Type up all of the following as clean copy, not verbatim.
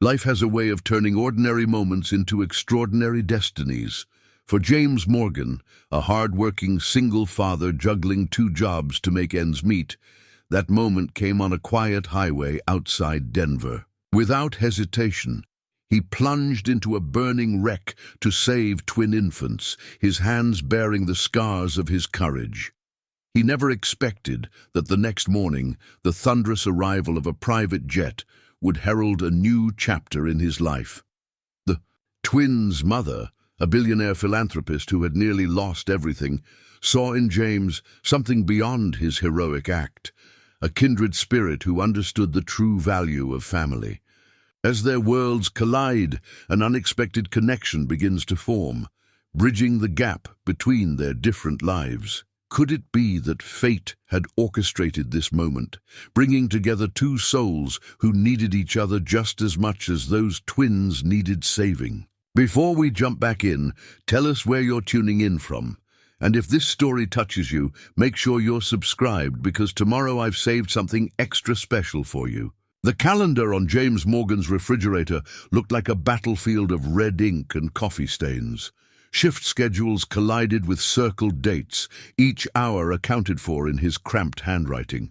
Life has a way of turning ordinary moments into extraordinary destinies. For James Morgan, a hard-working single father juggling two jobs to make ends meet, that moment came on a quiet highway outside Denver. Without hesitation, he plunged into a burning wreck to save twin infants, his hands bearing the scars of his courage. He never expected that the next morning, the thunderous arrival of a private jet would herald a new chapter in his life. The twins' mother, a billionaire philanthropist who had nearly lost everything, saw in James something beyond his heroic act, a kindred spirit who understood the true value of family. As their worlds collide, an unexpected connection begins to form, bridging the gap between their different lives. Could it be that fate had orchestrated this moment, bringing together two souls who needed each other just as much as those twins needed saving? Before we jump back in, tell us where you're tuning in from. And if this story touches you, make sure you're subscribed, because tomorrow I've saved something extra special for you. The calendar on James Morgan's refrigerator looked like a battlefield of red ink and coffee stains. Shift schedules collided with circled dates, each hour accounted for in his cramped handwriting.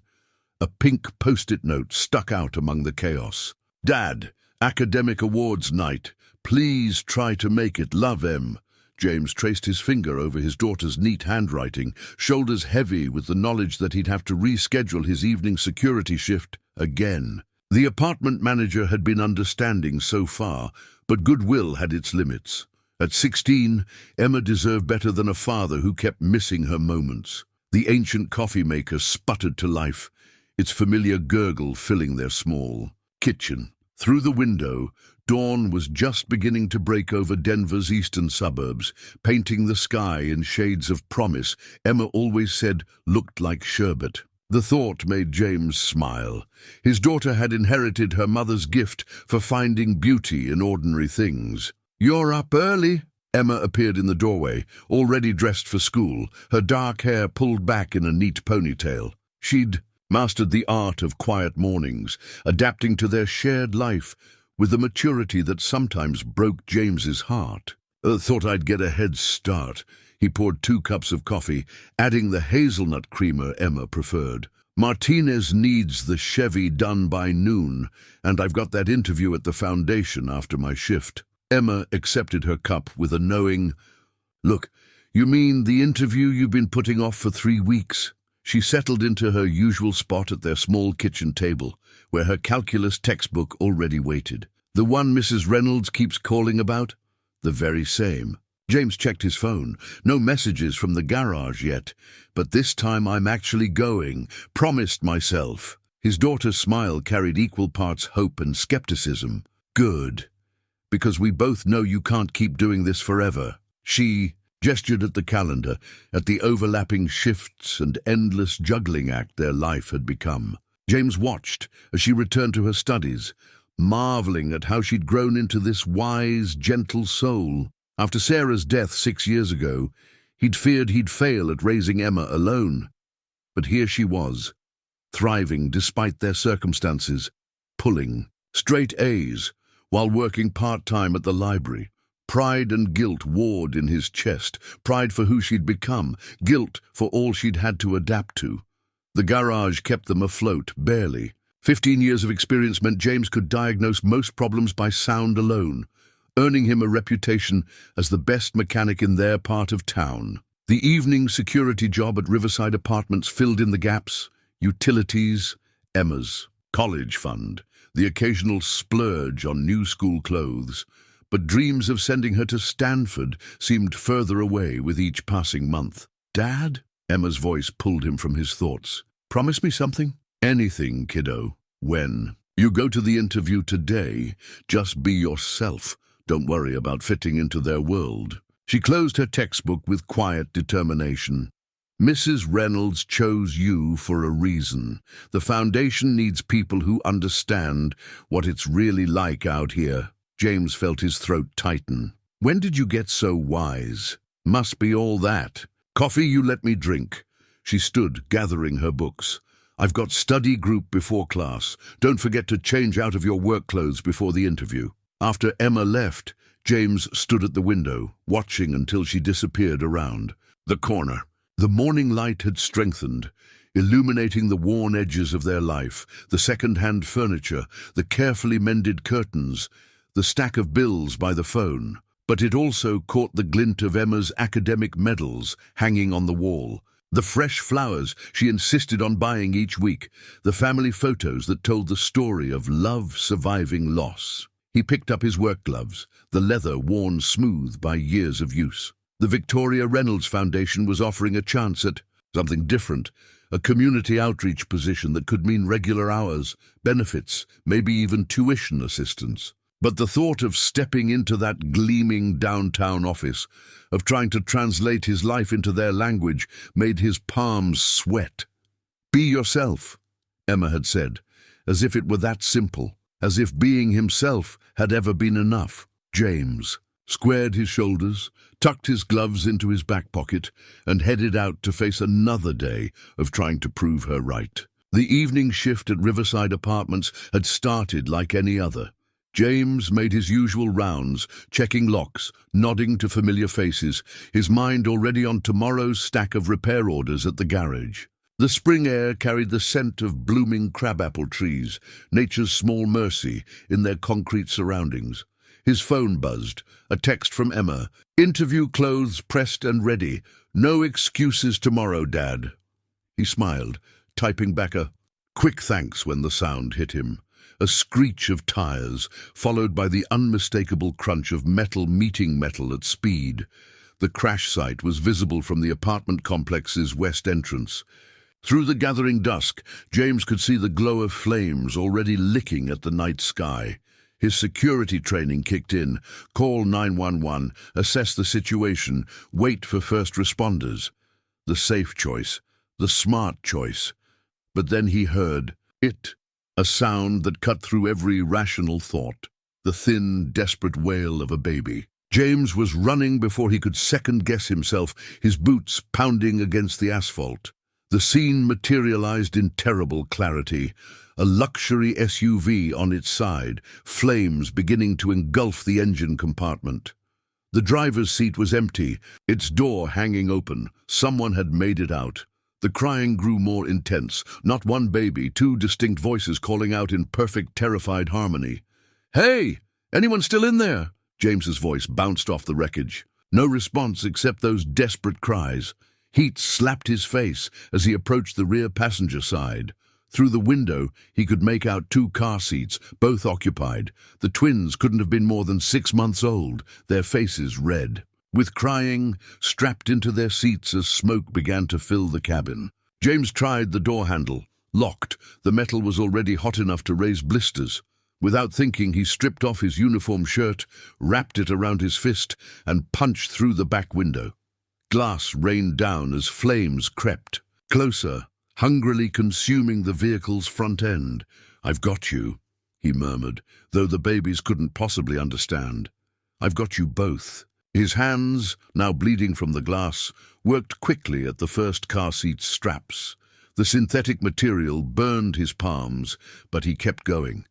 A pink post-it note stuck out among the chaos. "Dad, academic awards night. Please try to make it. Love, Em." James traced his finger over his daughter's neat handwriting, shoulders heavy with the knowledge that he'd have to reschedule his evening security shift again. The apartment manager had been understanding so far, but goodwill had its limits. At 16, Emma deserved better than a father who kept missing her moments. The ancient coffee maker sputtered to life, its familiar gurgle filling their small kitchen. Through the window, dawn was just beginning to break over Denver's eastern suburbs, painting the sky in shades of promise Emma always said looked like sherbet. The thought made James smile. His daughter had inherited her mother's gift for finding beauty in ordinary things. "You're up early." Emma appeared in the doorway, already dressed for school, her dark hair pulled back in a neat ponytail. She'd mastered the art of quiet mornings, adapting to their shared life with a maturity that sometimes broke James's heart. "Thought I'd get a head start." He poured 2 cups of coffee, adding the hazelnut creamer Emma preferred. "Martinez needs the Chevy done by noon, and I've got that interview at the foundation after my shift." Emma accepted her cup with a knowing, "Look, you mean the interview you've been putting off for 3 weeks?" She settled into her usual spot at their small kitchen table, where her calculus textbook already waited. "The one Mrs. Reynolds keeps calling about?" "The very same." James checked his phone. No messages from the garage yet. "But this time I'm actually going. Promised myself." His daughter's smile carried equal parts hope and skepticism. "Good. Because we both know you can't keep doing this forever." She gestured at the calendar, at the overlapping shifts and endless juggling act their life had become. James watched as she returned to her studies, marveling at how she'd grown into this wise, gentle soul. After Sarah's death 6 years ago, he'd feared he'd fail at raising Emma alone. But here she was, thriving despite their circumstances, pulling straight A's, while working part-time at the library. Pride and guilt warred in his chest, pride for who she'd become, guilt for all she'd had to adapt to. The garage kept them afloat, barely. 15 years of experience meant James could diagnose most problems by sound alone, earning him a reputation as the best mechanic in their part of town. The evening security job at Riverside Apartments filled in the gaps: utilities, Emma's college fund, the occasional splurge on new school clothes. But dreams of sending her to Stanford seemed further away with each passing month. "Dad?" Emma's voice pulled him from his thoughts. "Promise me something?" "Anything, kiddo." "When you go to the interview today, just be yourself. Don't worry about fitting into their world." She closed her textbook with quiet determination. "Mrs. Reynolds chose you for a reason. The foundation needs people who understand what it's really like out here." James felt his throat tighten. "When did you get so wise?" "Must be all that. Coffee you let me drink." She stood, gathering her books. I've got study group before class. Don't forget to change out of your work clothes before the interview." After Emma left, James stood at the window, watching until she disappeared around the corner. The morning light had strengthened, illuminating the worn edges of their life, the second-hand furniture, the carefully mended curtains, the stack of bills by the phone. But it also caught the glint of Emma's academic medals hanging on the wall, the fresh flowers she insisted on buying each week, the family photos that told the story of love surviving loss. He picked up his work gloves, the leather worn smooth by years of use. The Victoria Reynolds Foundation was offering a chance at something different, a community outreach position that could mean regular hours, benefits, maybe even tuition assistance. But the thought of stepping into that gleaming downtown office, of trying to translate his life into their language, made his palms sweat. "Be yourself," Emma had said, as if it were that simple, as if being himself had ever been enough. James squared his shoulders, tucked his gloves into his back pocket, and headed out to face another day of trying to prove her right. The evening shift at Riverside Apartments had started like any other. James made his usual rounds, checking locks, nodding to familiar faces, his mind already on tomorrow's stack of repair orders at the garage. The spring air carried the scent of blooming crabapple trees, nature's small mercy in their concrete surroundings. His phone buzzed, a text from Emma. "Interview clothes pressed and ready. No excuses tomorrow, Dad." He smiled, typing back a quick thanks when the sound hit him. A screech of tires, followed by the unmistakable crunch of metal meeting metal at speed. The crash site was visible from the apartment complex's west entrance. Through the gathering dusk, James could see the glow of flames already licking at the night sky. His security training kicked in. Call 911, assess the situation, wait for first responders. The safe choice, the smart choice. But then he heard it, a sound that cut through every rational thought, the thin, desperate wail of a baby. James was running before he could second-guess himself, his boots pounding against the asphalt. The scene materialized in terrible clarity. A luxury SUV on its side, flames beginning to engulf the engine compartment. The driver's seat was empty, its door hanging open. Someone had made it out. The crying grew more intense. Not one baby, two distinct voices calling out in perfect, terrified harmony. "Hey! Anyone still in there?" James's voice bounced off the wreckage. No response except those desperate cries. Heat slapped his face as he approached the rear passenger side. Through the window, he could make out two car seats, both occupied. The twins couldn't have been more than 6 months old, their faces red. With crying, strapped into their seats as smoke began to fill the cabin. James tried the door handle. Locked, the metal was already hot enough to raise blisters. Without thinking, he stripped off his uniform shirt, wrapped it around his fist, and punched through the back window. Glass rained down as flames crept closer, hungrily consuming the vehicle's front end. "I've got you," he murmured, though the babies couldn't possibly understand. "I've got you both." His hands, now bleeding from the glass, worked quickly at the first car seat's straps. The synthetic material burned his palms, but he kept going.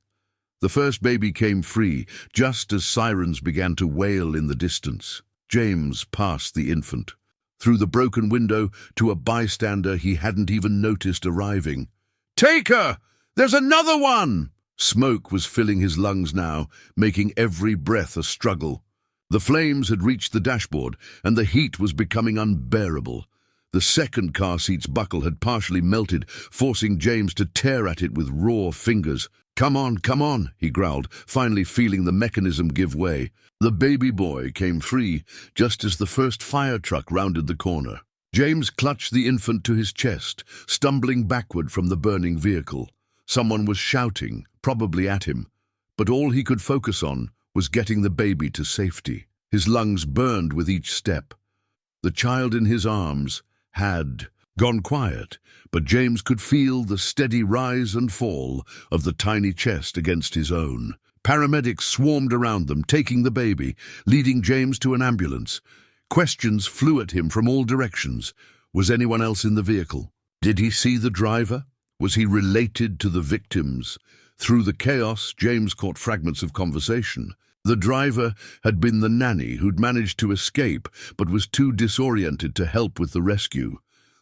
The first baby came free, just as sirens began to wail in the distance. James passed the infant. Through the broken window to a bystander he hadn't even noticed arriving. "Take her! There's another one!" Smoke was filling his lungs now, making every breath a struggle. The flames had reached the dashboard, and the heat was becoming unbearable. The second car seat's buckle had partially melted, forcing James to tear at it with raw fingers. Come on," he growled, finally feeling the mechanism give way. The baby boy came free just as the first fire truck rounded the corner. James clutched the infant to his chest, stumbling backward from the burning vehicle. Someone was shouting, probably at him, but all he could focus on was getting the baby to safety. His lungs burned with each step. The child in his arms had gone quiet, but James could feel the steady rise and fall of the tiny chest against his own. Paramedics swarmed around them, taking the baby, leading James to an ambulance. Questions flew at him from all directions. Was anyone else in the vehicle? Did he see the driver? Was he related to the victims? Through the chaos, James caught fragments of conversation. The driver had been the nanny who'd managed to escape, but was too disoriented to help with the rescue.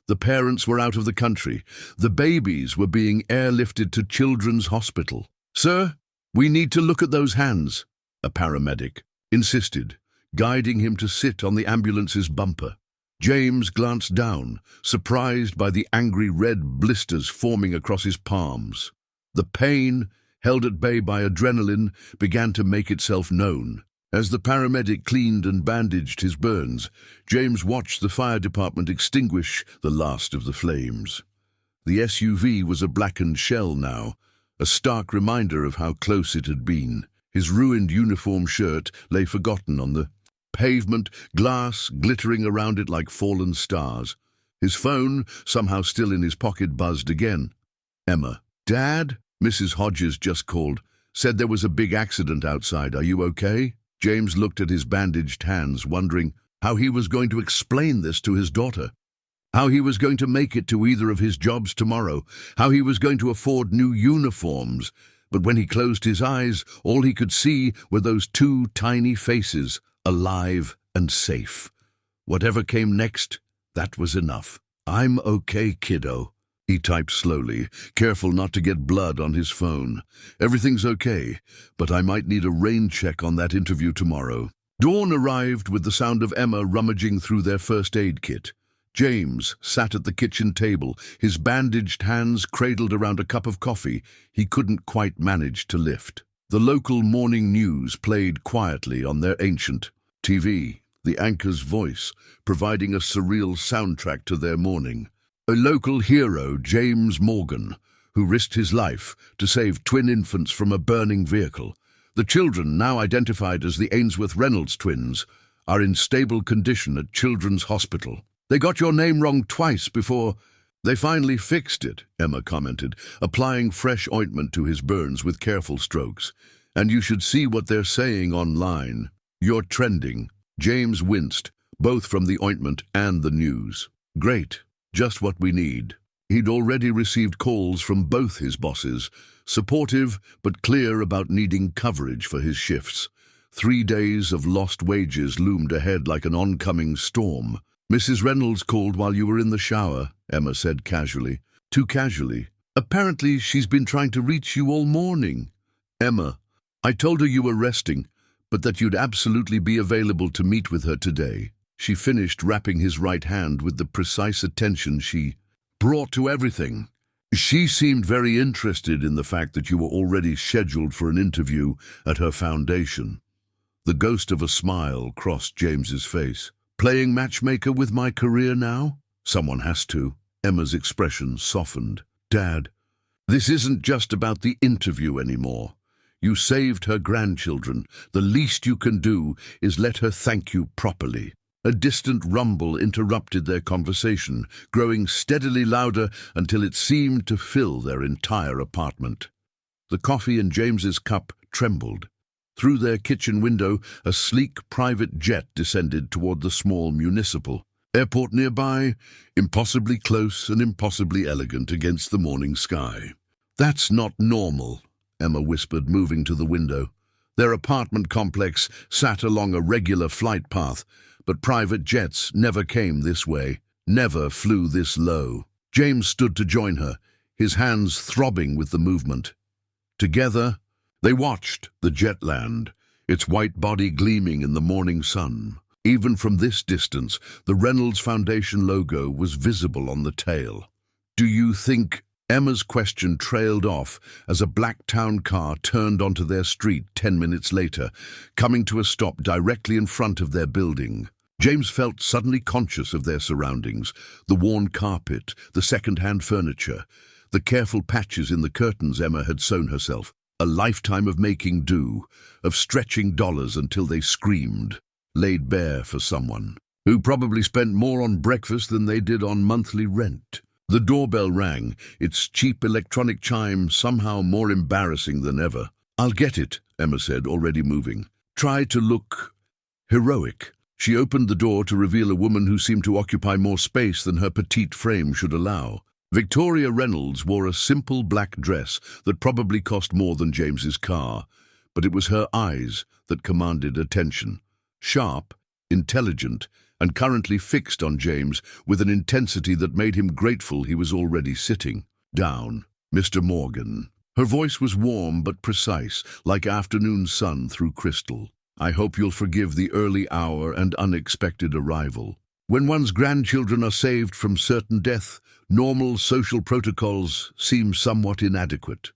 The parents were out of the country. The babies were being airlifted to Children's Hospital. "Sir, we need to look at those hands," a paramedic insisted, guiding him to sit on the ambulance's bumper. James glanced down, surprised by the angry red blisters forming across his palms. The pain, held at bay by adrenaline, began to make itself known. As the paramedic cleaned and bandaged his burns, James watched the fire department extinguish the last of the flames. The SUV was a blackened shell now, a stark reminder of how close it had been. His ruined uniform shirt lay forgotten on the pavement, glass glittering around it like fallen stars. His phone, somehow still in his pocket, buzzed again. "Emma." "Dad?" "Mrs. Hodges just called. Said there was a big accident outside. Are you okay?" James looked at his bandaged hands, wondering how he was going to explain this to his daughter, how he was going to make it to either of his jobs tomorrow, how he was going to afford new uniforms. But when he closed his eyes, all he could see were those two tiny faces, alive and safe. Whatever came next, that was enough. "I'm okay, kiddo," he typed slowly, careful not to get blood on his phone. "Everything's okay, but I might need a rain check on that interview tomorrow." Dawn arrived with the sound of Emma rummaging through their first aid kit. James sat at the kitchen table, his bandaged hands cradled around a cup of coffee he couldn't quite manage to lift. The local morning news played quietly on their ancient TV, the anchor's voice providing a surreal soundtrack to their morning. A local hero, James Morgan, who risked his life to save twin infants from a burning vehicle. The children, now identified as the Ainsworth Reynolds twins, are in stable condition at Children's Hospital. "They got your name wrong twice before they finally fixed it," Emma commented, applying fresh ointment to his burns with careful strokes. "And you should see what they're saying online. You're trending." James winced, both from the ointment and the news. Great. Just what we need. He'd already received calls from both his bosses, supportive but clear about needing coverage for his shifts. 3 days of lost wages loomed ahead like an oncoming storm. "Mrs. Reynolds called while you were in the shower," Emma said casually. Too casually. "Apparently she's been trying to reach you all morning." "Emma, I told her you were resting, but that you'd absolutely be available to meet with her today." She finished wrapping his right hand with the precise attention she brought to everything. "She seemed very interested in the fact that you were already scheduled for an interview at her foundation." The ghost of a smile crossed James's face. "Playing matchmaker with my career now?" "Someone has to." Emma's expression softened. "Dad, this isn't just about the interview anymore. You saved her grandchildren. The least you can do is let her thank you properly." A distant rumble interrupted their conversation, growing steadily louder until it seemed to fill their entire apartment. The coffee in James's cup trembled. Through their kitchen window, a sleek private jet descended toward the small municipal airport nearby, impossibly close and impossibly elegant against the morning sky. "That's not normal," Emma whispered, moving to the window. Their apartment complex sat along a regular flight path, but private jets never came this way, never flew this low. James stood to join her, his hands throbbing with the movement. Together, they watched the jet land, its white body gleaming in the morning sun. Even from this distance, the Reynolds Foundation logo was visible on the tail. "Do you think—" Emma's question trailed off as a black town car turned onto their street 10 minutes later, coming to a stop directly in front of their building. James felt suddenly conscious of their surroundings, the worn carpet, the second-hand furniture, the careful patches in the curtains Emma had sewn herself, a lifetime of making do, of stretching dollars until they screamed, laid bare for someone, who probably spent more on breakfast than they did on monthly rent. The doorbell rang, its cheap electronic chime somehow more embarrassing than ever. "I'll get it," Emma said, already moving. "Try to look heroic." She opened the door to reveal a woman who seemed to occupy more space than her petite frame should allow. Victoria Reynolds wore a simple black dress that probably cost more than James's car, but it was her eyes that commanded attention. Sharp, intelligent, and currently fixed on James with an intensity that made him grateful he was already sitting down. "Mr. Morgan." Her voice was warm but precise, like afternoon sun through crystal. "I hope you'll forgive the early hour and unexpected arrival. When one's grandchildren are saved from certain death, normal social protocols seem somewhat inadequate."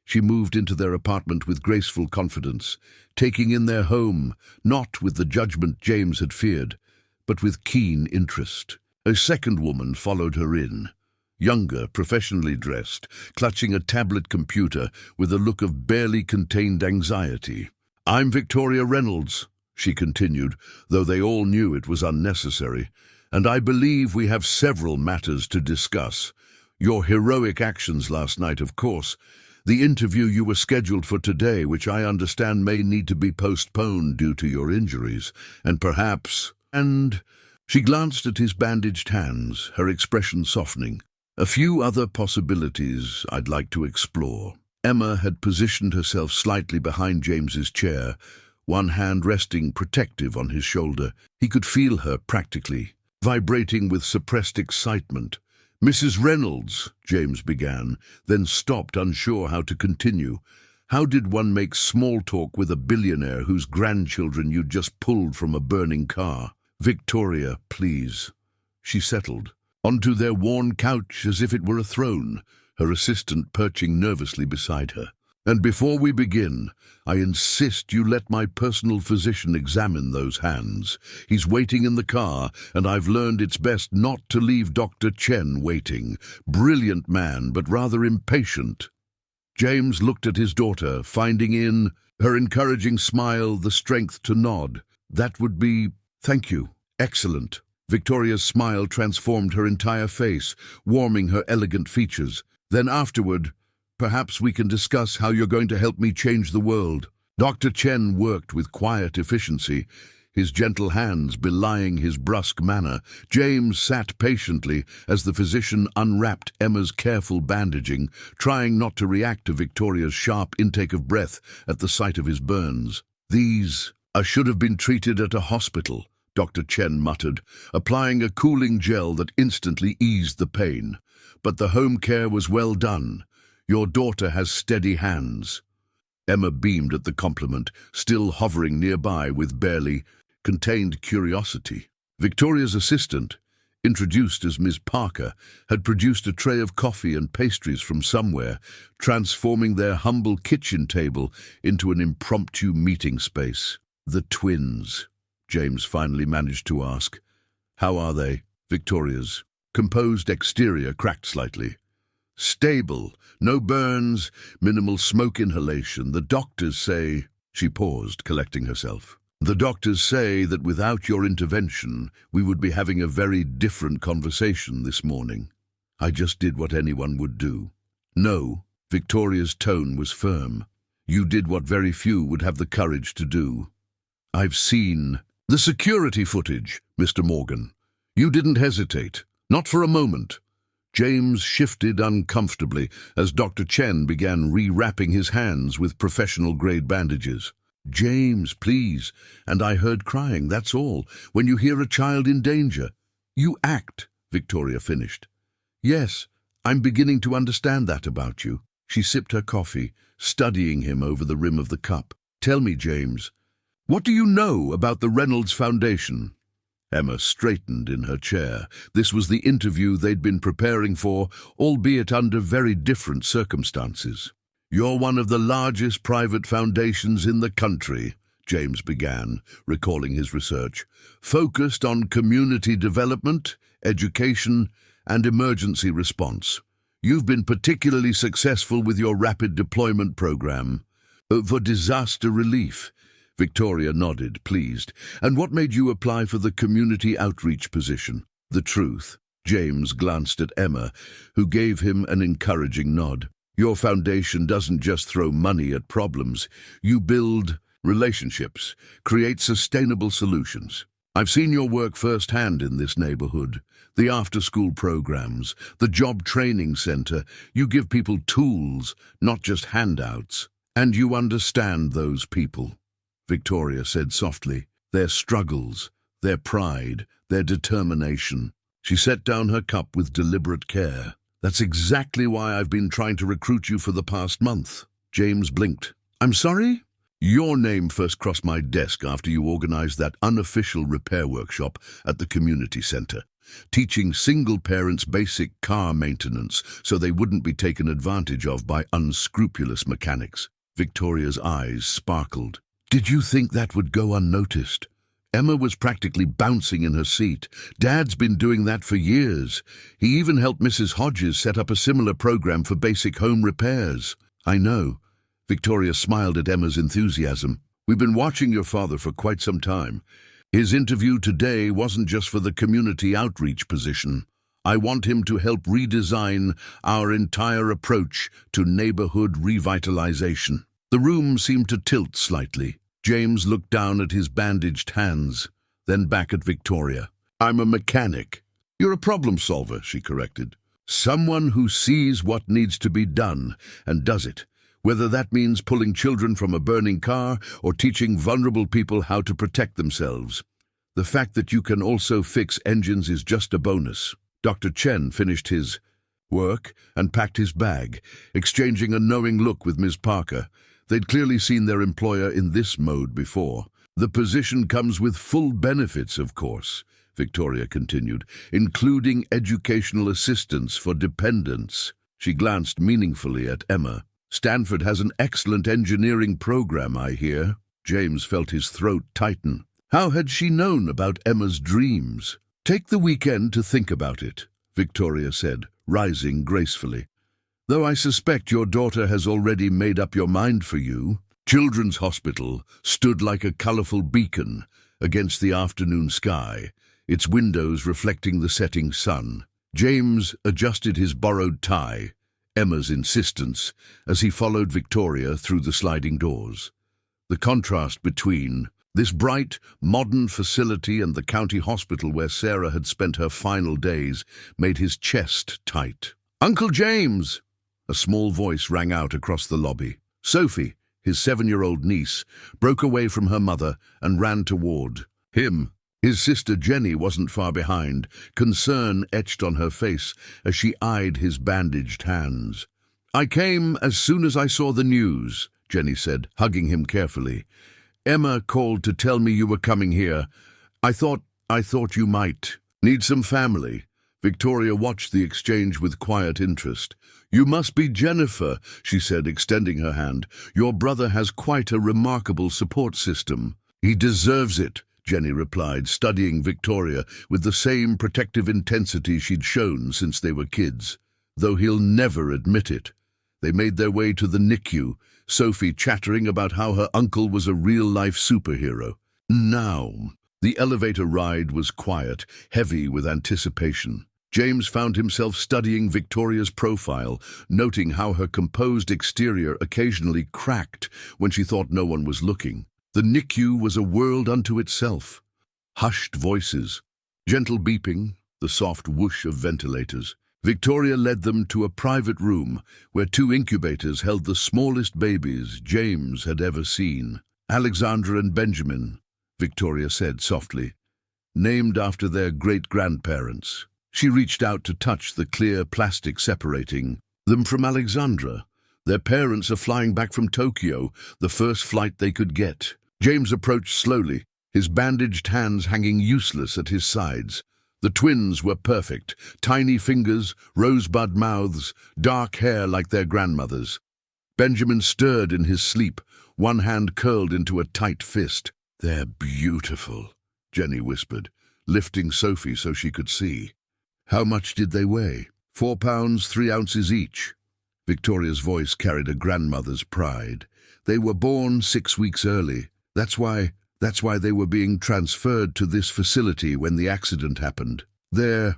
She moved into their apartment with graceful confidence, taking in their home, not with the judgment James had feared, but with keen interest. A second woman followed her in, younger, professionally dressed, clutching a tablet computer with a look of barely contained anxiety. "I'm Victoria Reynolds," she continued, though they all knew it was unnecessary, "and I believe we have several matters to discuss. Your heroic actions last night, of course. The interview you were scheduled for today, which I understand may need to be postponed due to your injuries, and perhaps—" And she glanced at his bandaged hands, her expression softening. "A few other possibilities I'd like to explore." Emma had positioned herself slightly behind James's chair, one hand resting protective on his shoulder. He could feel her practically, vibrating with suppressed excitement. "Mrs. Reynolds," James began, then stopped, unsure how to continue. How did one make small talk with a billionaire whose grandchildren you'd just pulled from a burning car? "Victoria, please." She settled onto their worn couch as if it were a throne, her assistant perching nervously beside her. "And before we begin, I insist you let my personal physician examine those hands. He's waiting in the car, and I've learned it's best not to leave Dr. Chen waiting. Brilliant man, but rather impatient." James looked at his daughter, finding in her encouraging smile the strength to nod. "That would be— Thank you. Excellent." Victoria's smile transformed her entire face, warming her elegant features. "Then afterward, perhaps we can discuss how you're going to help me change the world." Dr. Chen worked with quiet efficiency, his gentle hands belying his brusque manner. James sat patiently as the physician unwrapped Emma's careful bandaging, trying not to react to Victoria's sharp intake of breath at the sight of his burns. "These should have been treated at a hospital," Dr. Chen muttered, applying a cooling gel that instantly eased the pain. "But the home care was well done. Your daughter has steady hands." Emma beamed at the compliment, still hovering nearby with barely contained curiosity. Victoria's assistant, introduced as Ms. Parker, had produced a tray of coffee and pastries from somewhere, transforming their humble kitchen table into an impromptu meeting space. "The twins," James finally managed to ask. "How are they?" Victoria's composed exterior cracked slightly. "Stable, no burns, minimal smoke inhalation. The doctors say—" She paused, collecting herself. "The doctors say that without your intervention, we would be having a very different conversation this morning. I just did what anyone would do." "No," Victoria's tone was firm. "You did what very few would have the courage to do. I've seen the security footage, Mr. Morgan. You didn't hesitate, not for a moment." James shifted uncomfortably as Dr. Chen began rewrapping his hands with professional-grade bandages. "James, please. And I heard crying, that's all. When you hear a child in danger, you act," Victoria finished. "Yes, I'm beginning to understand that about you." She sipped her coffee, studying him over the rim of the cup. "Tell me, James, what do you know about the Reynolds Foundation?" Emma straightened in her chair. This was the interview they'd been preparing for, albeit under very different circumstances. "You're one of the largest private foundations in the country," James began, recalling his research, "focused on community development, education, and emergency response. You've been particularly successful with your rapid deployment program for disaster relief." Victoria nodded, pleased. "And what made you apply for the community outreach position?" "The truth." James glanced at Emma, who gave him an encouraging nod. "Your foundation doesn't just throw money at problems. You build relationships, create sustainable solutions." I've seen your work firsthand in this neighborhood. The after-school programs, the job training center. You give people tools, not just handouts. And you understand those people, Victoria said softly. Their struggles, their pride, their determination. She set down her cup with deliberate care. That's exactly why I've been trying to recruit you for the past month. James blinked. I'm sorry? Your name first crossed my desk after you organized that unofficial repair workshop at the community center, teaching single parents basic car maintenance so they wouldn't be taken advantage of by unscrupulous mechanics. Victoria's eyes sparkled. Did you think that would go unnoticed? Emma was practically bouncing in her seat. Dad's been doing that for years. He even helped Mrs. Hodges set up a similar program for basic home repairs. I know. Victoria smiled at Emma's enthusiasm. We've been watching your father for quite some time. His interview today wasn't just for the community outreach position. I want him to help redesign our entire approach to neighborhood revitalization. The room seemed to tilt slightly. James looked down at his bandaged hands, then back at Victoria. I'm a mechanic. You're a problem solver, she corrected. Someone who sees what needs to be done and does it, whether that means pulling children from a burning car or teaching vulnerable people how to protect themselves. The fact that you can also fix engines is just a bonus. Dr. Chen finished his work and packed his bag, exchanging a knowing look with Ms. Parker. They'd clearly seen their employer in this mode before. The position comes with full benefits, of course, Victoria continued, including educational assistance for dependents. She glanced meaningfully at Emma. Stanford has an excellent engineering program, I hear. James felt his throat tighten. How had she known about Emma's dreams? Take the weekend to think about it, Victoria said, rising gracefully. Though I suspect your daughter has already made up your mind for you. Children's Hospital stood like a colorful beacon against the afternoon sky, its windows reflecting the setting sun. James adjusted his borrowed tie, Emma's insistence, as he followed Victoria through the sliding doors. The contrast between this bright, modern facility and the county hospital where Sarah had spent her final days made his chest tight. Uncle James! A small voice rang out across the lobby. Sophie, his 7-year-old niece, broke away from her mother and ran toward him. His sister Jenny wasn't far behind, concern etched on her face as she eyed his bandaged hands. I came as soon as I saw the news, Jenny said, hugging him carefully. Emma called to tell me you were coming here. I thought you might need some family. Victoria watched the exchange with quiet interest. You must be Jennifer, she said, extending her hand. Your brother has quite a remarkable support system. He deserves it, Jenny replied, studying Victoria with the same protective intensity she'd shown since they were kids. Though he'll never admit it. They made their way to the NICU, Sophie chattering about how her uncle was a real-life superhero. Now, the elevator ride was quiet, heavy with anticipation. James found himself studying Victoria's profile, noting how her composed exterior occasionally cracked when she thought no one was looking. The NICU was a world unto itself. Hushed voices, gentle beeping, the soft whoosh of ventilators. Victoria led them to a private room where 2 incubators held the smallest babies James had ever seen. Alexandra and Benjamin, Victoria said softly, named after their great-grandparents. She reached out to touch the clear plastic separating them from Alexandra. Their parents are flying back from Tokyo, the first flight they could get. James approached slowly, his bandaged hands hanging useless at his sides. The twins were perfect, tiny fingers, rosebud mouths, dark hair like their grandmother's. Benjamin stirred in his sleep, one hand curled into a tight fist. They're beautiful, Jenny whispered, lifting Sophie so she could see. How much did they weigh? 4 pounds, 3 ounces each. Victoria's voice carried a grandmother's pride. They were born 6 weeks early. That's why they were being transferred to this facility when the accident happened. Their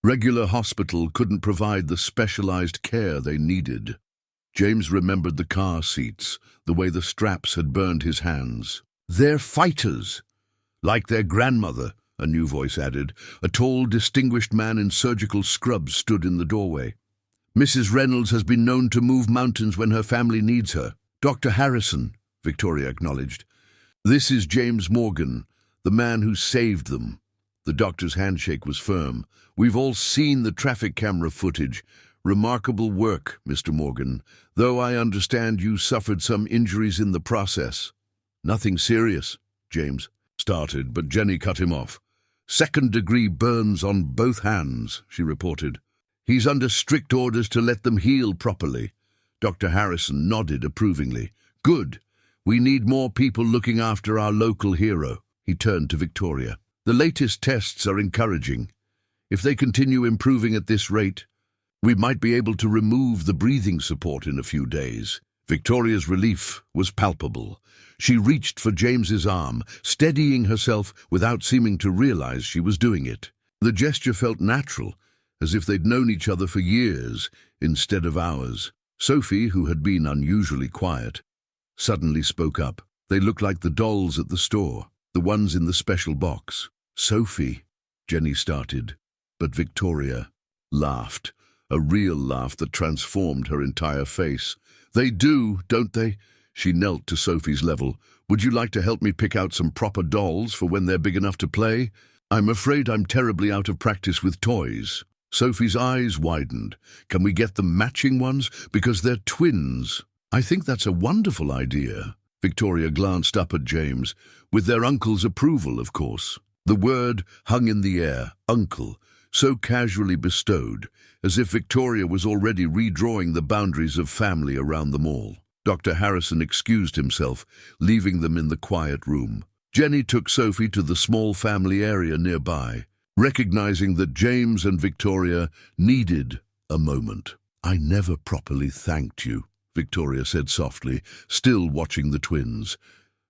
regular hospital couldn't provide the specialized care they needed. James remembered the car seats, the way the straps had burned his hands. They're fighters. Like their grandmother, a new voice added. A tall, distinguished man in surgical scrubs stood in the doorway. Mrs. Reynolds has been known to move mountains when her family needs her. Dr. Harrison, Victoria acknowledged. This is James Morgan, the man who saved them. The doctor's handshake was firm. We've all seen the traffic camera footage. Remarkable work, Mr. Morgan, though I understand you suffered some injuries in the process. Nothing serious, James started, but Jenny cut him off. Second-degree burns on both hands, she reported. He's under strict orders to let them heal properly. Dr. Harrison nodded approvingly. Good. We need more people looking after our local hero. He turned to Victoria. The latest tests are encouraging. If they continue improving at this rate, we might be able to remove the breathing support in a few days. Victoria's relief was palpable. She reached for James's arm, steadying herself without seeming to realize she was doing it. The gesture felt natural, as if they'd known each other for years instead of hours. Sophie, who had been unusually quiet, suddenly spoke up. They looked like the dolls at the store, the ones in the special box. Sophie, Jenny started, but Victoria laughed, a real laugh that transformed her entire face. They do, don't they? She knelt to Sophie's level. Would you like to help me pick out some proper dolls for when they're big enough to play? I'm afraid I'm terribly out of practice with toys. Sophie's eyes widened. Can we get them matching ones? Because they're twins. I think that's a wonderful idea. Victoria glanced up at James, with their uncle's approval, of course. The word hung in the air, uncle, so casually bestowed, as if Victoria was already redrawing the boundaries of family around them all. Dr. Harrison excused himself, leaving them in the quiet room. Jenny took Sophie to the small family area nearby, recognizing that James and Victoria needed a moment. I never properly thanked you, Victoria said softly, still watching the twins.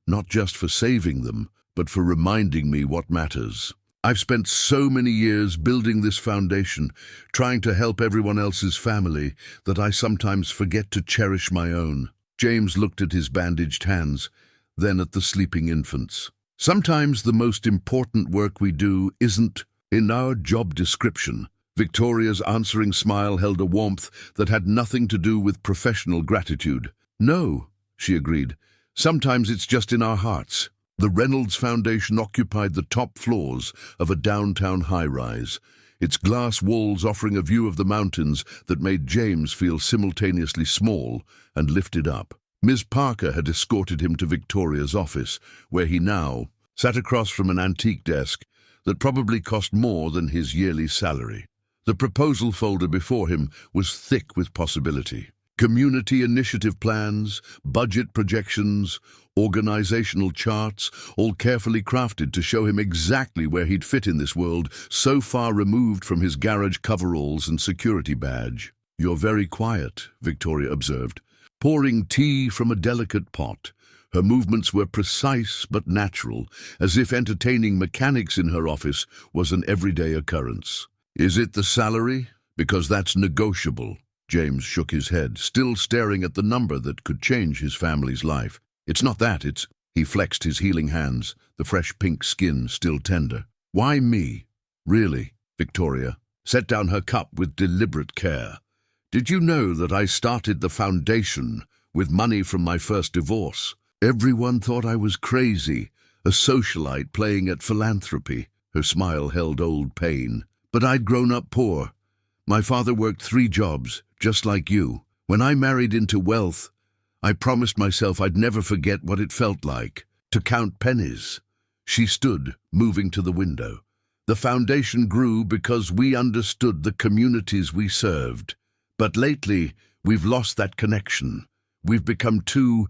Not just for saving them, but for reminding me what matters. I've spent so many years building this foundation, trying to help everyone else's family, that I sometimes forget to cherish my own. James looked at his bandaged hands, then at the sleeping infants. Sometimes the most important work we do isn't in our job description. Victoria's answering smile held a warmth that had nothing to do with professional gratitude. No, she agreed. Sometimes it's just in our hearts. The Reynolds Foundation occupied the top floors of a downtown high-rise, its glass walls offering a view of the mountains that made James feel simultaneously small and lifted up. Ms. Parker had escorted him to Victoria's office, where he now sat across from an antique desk that probably cost more than his yearly salary. The proposal folder before him was thick with possibility. Community initiative plans, budget projections, organizational charts, all carefully crafted to show him exactly where he'd fit in this world, so far removed from his garage coveralls and security badge. You're very quiet, Victoria observed, pouring tea from a delicate pot. Her movements were precise but natural, as if entertaining mechanics in her office was an everyday occurrence. Is it the salary? Because that's negotiable. James shook his head, still staring at the number that could change his family's life. It's not that, it's... He flexed his healing hands, the fresh pink skin still tender. Why me? Really? Victoria set down her cup with deliberate care. Did you know that I started the foundation with money from my first divorce? Everyone thought I was crazy, a socialite playing at philanthropy. Her smile held old pain. But I'd grown up poor. My father worked 3 jobs, just like you. When I married into wealth, I promised myself I'd never forget what it felt like to count pennies. She stood, moving to the window. The foundation grew because we understood the communities we served. But lately, we've lost that connection. We've become too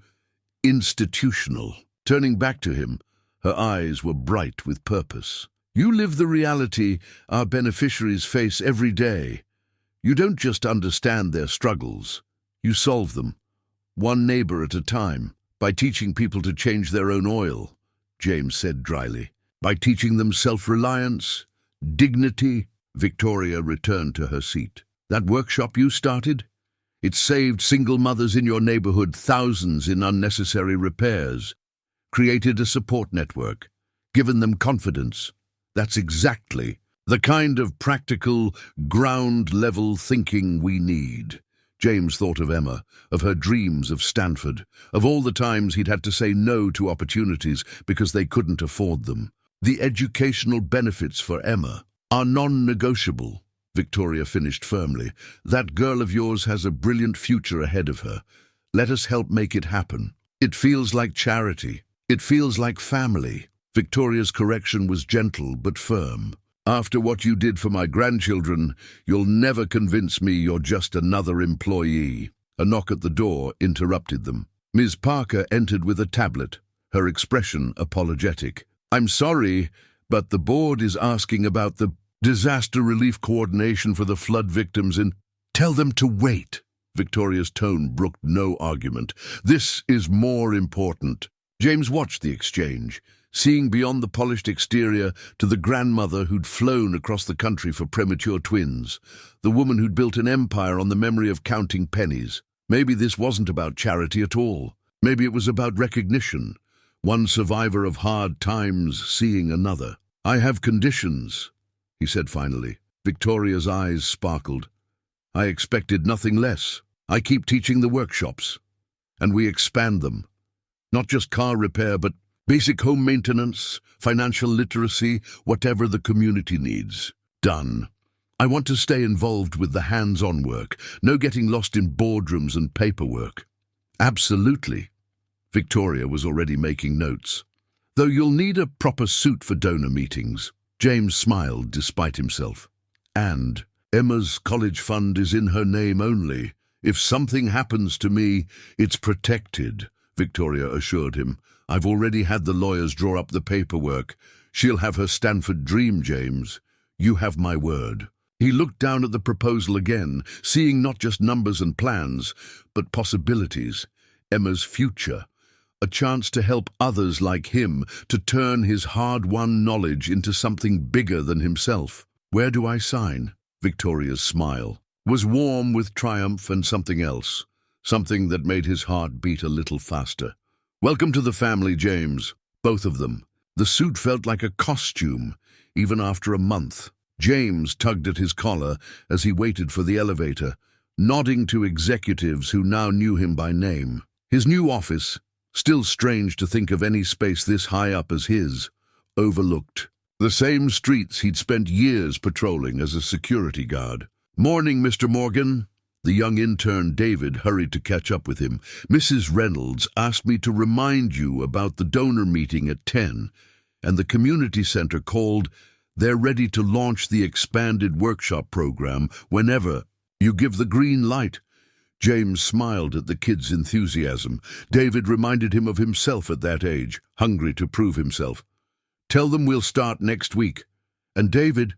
institutional. Turning back to him, her eyes were bright with purpose. You live the reality our beneficiaries face every day. You don't just understand their struggles, you solve them, one neighbor at a time, by teaching people to change their own oil, James said dryly. By teaching them self-reliance, dignity. Victoria returned to her seat. That workshop you started? It saved single mothers in your neighborhood thousands in unnecessary repairs, created a support network, given them confidence. That's exactly the kind of practical, ground-level thinking we need. James thought of Emma, of her dreams of Stanford, of all the times he'd had to say no to opportunities because they couldn't afford them. The educational benefits for Emma are non-negotiable. Victoria finished firmly. That girl of yours has a brilliant future ahead of her. Let us help make it happen. It feels like charity. It feels like family. Victoria's correction was gentle but firm. After what you did for my grandchildren, you'll never convince me you're just another employee. A knock at the door interrupted them. Ms. Parker entered with a tablet, her expression apologetic. I'm sorry, but the board is asking about the disaster relief coordination for the flood victims and tell them to wait. Victoria's tone brooked no argument. This is more important. James watched the exchange, seeing beyond the polished exterior to the grandmother who'd flown across the country for premature twins, the woman who'd built an empire on the memory of counting pennies. Maybe this wasn't about charity at all. Maybe it was about recognition, one survivor of hard times seeing another. I have conditions, he said finally. Victoria's eyes sparkled. I expected nothing less. I keep teaching the workshops, and we expand them. Not just car repair, but basic home maintenance, financial literacy, whatever the community needs. Done. I want to stay involved with the hands-on work, no getting lost in boardrooms and paperwork. Absolutely. Victoria was already making notes. Though you'll need a proper suit for donor meetings. James smiled despite himself. And Emma's college fund is in her name only. If something happens to me, it's protected, Victoria assured him. I've already had the lawyers draw up the paperwork. She'll have her Stanford dream, James. You have my word. He looked down at the proposal again, seeing not just numbers and plans, but possibilities. Emma's future. A chance to help others like him, to turn his hard-won knowledge into something bigger than himself. Where do I sign? Victoria's smile was warm with triumph and something else, something that made his heart beat a little faster. Welcome to the family, James. Both of them. The suit felt like a costume, even after a month. James tugged at his collar as he waited for the elevator, nodding to executives who now knew him by name. His new office, still strange to think of any space this high up as his, overlooked the same streets he'd spent years patrolling as a security guard. Morning, Mr. Morgan. The young intern David hurried to catch up with him. Mrs. Reynolds asked me to remind you about the donor meeting at 10, and the community center called. They're ready to launch the expanded workshop program whenever you give the green light. James smiled at the kid's enthusiasm. David reminded him of himself at that age, hungry to prove himself. Tell them we'll start next week. And David,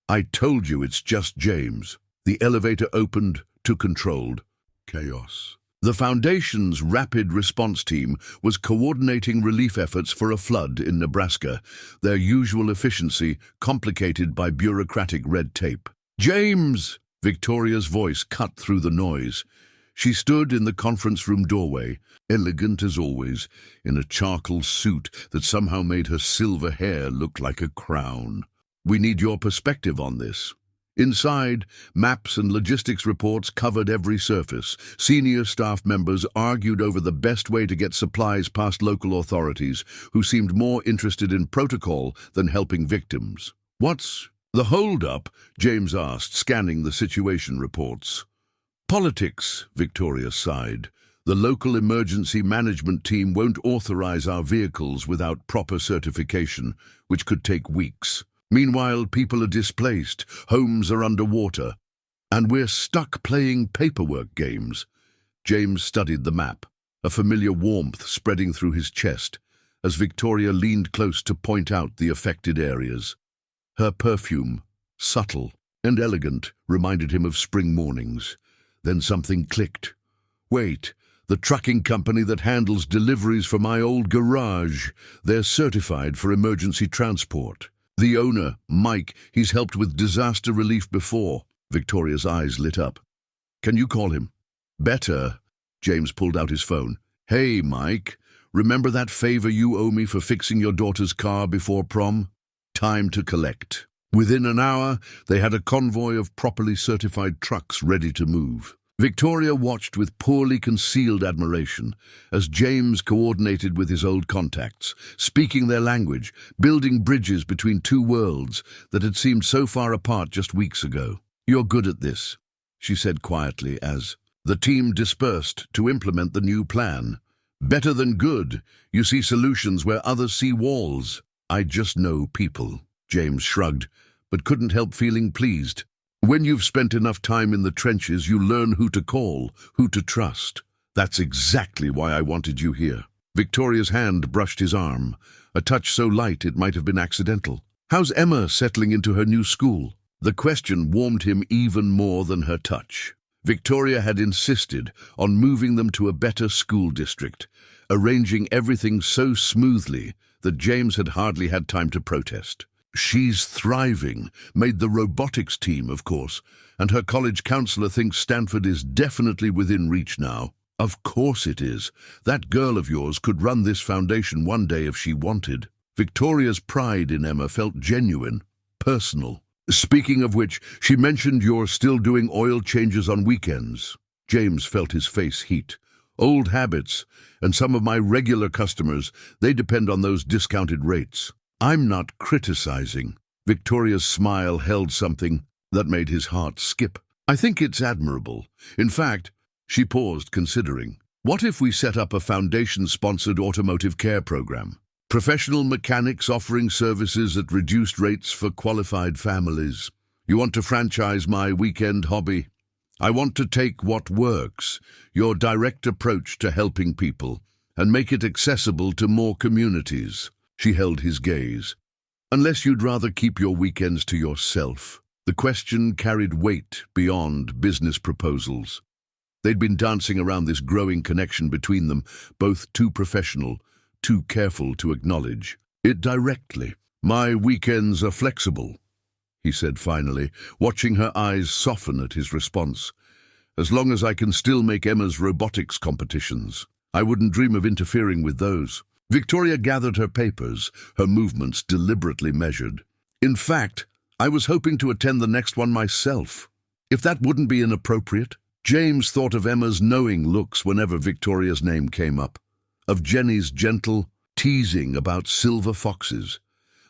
I told you it's just James. The elevator opened to controlled chaos. The Foundation's rapid response team was coordinating relief efforts for a flood in Nebraska, their usual efficiency complicated by bureaucratic red tape. James! Victoria's voice cut through the noise. She stood in the conference room doorway, elegant as always, in a charcoal suit that somehow made her silver hair look like a crown. We need your perspective on this. Inside, maps and logistics reports covered every surface. Senior staff members argued over the best way to get supplies past local authorities, who seemed more interested in protocol than helping victims. What's the hold-up? James asked, scanning the situation reports. Politics, Victoria sighed. The local emergency management team won't authorize our vehicles without proper certification, which could take weeks. Meanwhile, people are displaced, homes are underwater, and we're stuck playing paperwork games. James studied the map, a familiar warmth spreading through his chest, as Victoria leaned close to point out the affected areas. Her perfume, subtle and elegant, reminded him of spring mornings. Then something clicked. Wait, the trucking company that handles deliveries for my old garage. They're certified for emergency transport. The owner, Mike, he's helped with disaster relief before. Victoria's eyes lit up. Can you call him? Better. James pulled out his phone. Hey, Mike. Remember that favor you owe me for fixing your daughter's car before prom? Time to collect. Within an hour, they had a convoy of properly certified trucks ready to move. Victoria watched with poorly concealed admiration as James coordinated with his old contacts, speaking their language, building bridges between two worlds that had seemed so far apart just weeks ago. "You're good at this," she said quietly as the team dispersed to implement the new plan. "Better than good. You see solutions where others see walls." "I just know people," James shrugged, but couldn't help feeling pleased. When you've spent enough time in the trenches, you learn who to call, who to trust. That's exactly why I wanted you here. Victoria's hand brushed his arm, a touch so light it might have been accidental. "How's Emma settling into her new school?" The question warmed him even more than her touch. Victoria had insisted on moving them to a better school district, arranging everything so smoothly that James had hardly had time to protest. "She's thriving, made the robotics team, of course, and her college counselor thinks Stanford is definitely within reach now." "Of course it is. That girl of yours could run this foundation one day if she wanted." Victoria's pride in Emma felt genuine, personal. "Speaking of which, she mentioned you're still doing oil changes on weekends." James felt his face heat. "Old habits, and some of my regular customers, they depend on those discounted rates." "I'm not criticizing." Victoria's smile held something that made his heart skip. "I think it's admirable. In fact," she paused, considering, "what if we set up a foundation-sponsored automotive care program? Professional mechanics offering services at reduced rates for qualified families. You want to franchise my weekend hobby? I want to take what works, your direct approach to helping people, and make it accessible to more communities." She held his gaze. "Unless you'd rather keep your weekends to yourself." The question carried weight beyond business proposals. They'd been dancing around this growing connection between them, both too professional, too careful to acknowledge it directly. "My weekends are flexible," he said finally, watching her eyes soften at his response. "As long as I can still make Emma's robotics competitions. I wouldn't dream of interfering with those." Victoria gathered her papers, her movements deliberately measured. "In fact, I was hoping to attend the next one myself, if that wouldn't be inappropriate." James thought of Emma's knowing looks whenever Victoria's name came up, of Jenny's gentle teasing about silver foxes,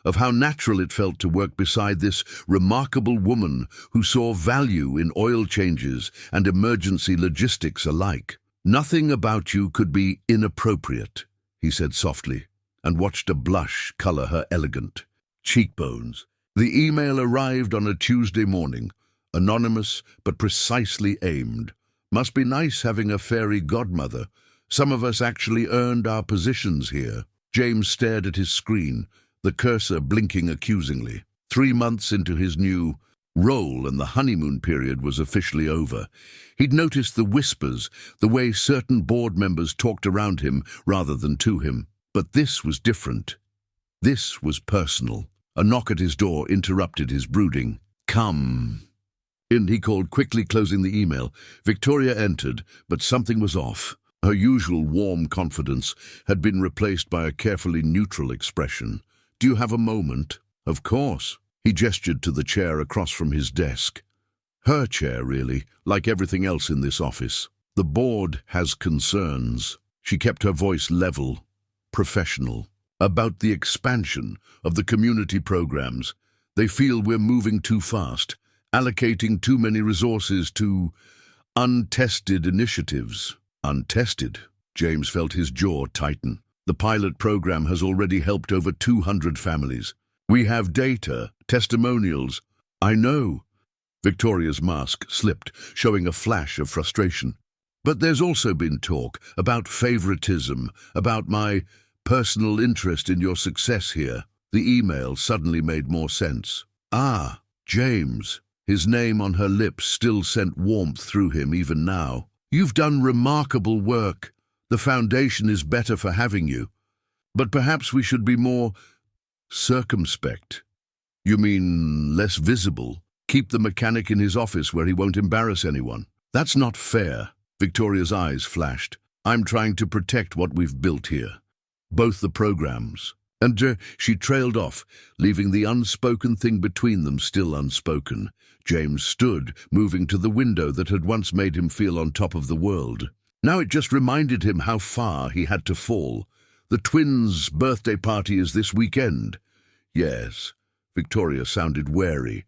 of how natural it felt to work beside this remarkable woman who saw value in oil changes and emergency logistics alike. "Nothing about you could be inappropriate," he said softly, and watched a blush color her elegant cheekbones. The email arrived on a Tuesday morning, anonymous but precisely aimed. "Must be nice having a fairy godmother. Some of us actually earned our positions here." James stared at his screen, the cursor blinking accusingly. 3 months into his new role, and the honeymoon period was officially over. He'd noticed the whispers, the way certain board members talked around him rather than to him. But this was different. This was personal. A knock at his door interrupted his brooding. "Come in," he called, quickly closing the email. Victoria entered, but something was off. Her usual warm confidence had been replaced by a carefully neutral expression. "Do you have a moment?" "Of course." He gestured to the chair across from his desk. Her chair, really, like everything else in this office. "The board has concerns." She kept her voice level, professional. "About the expansion of the community programs. They feel we're moving too fast, allocating too many resources to untested initiatives." "Untested?" James felt his jaw tighten. "The pilot program has already helped over 200 families. We have data, testimonials." "I know." Victoria's mask slipped, showing a flash of frustration. "But there's also been talk about favoritism, about my personal interest in your success here." The email suddenly made more sense. "Ah, James." His name on her lips still sent warmth through him even now. "You've done remarkable work. The foundation is better for having you. But perhaps we should be more circumspect." "You mean less visible? Keep the mechanic in his office where he won't embarrass anyone." "That's not fair." Victoria's eyes flashed. "I'm trying to protect what we've built here. both the programs. And she trailed off, leaving the unspoken thing between them still unspoken. James stood, moving to the window that had once made him feel on top of the world. Now it just reminded him how far he had to fall. The twins' birthday party is this weekend. Yes, Victoria sounded wary.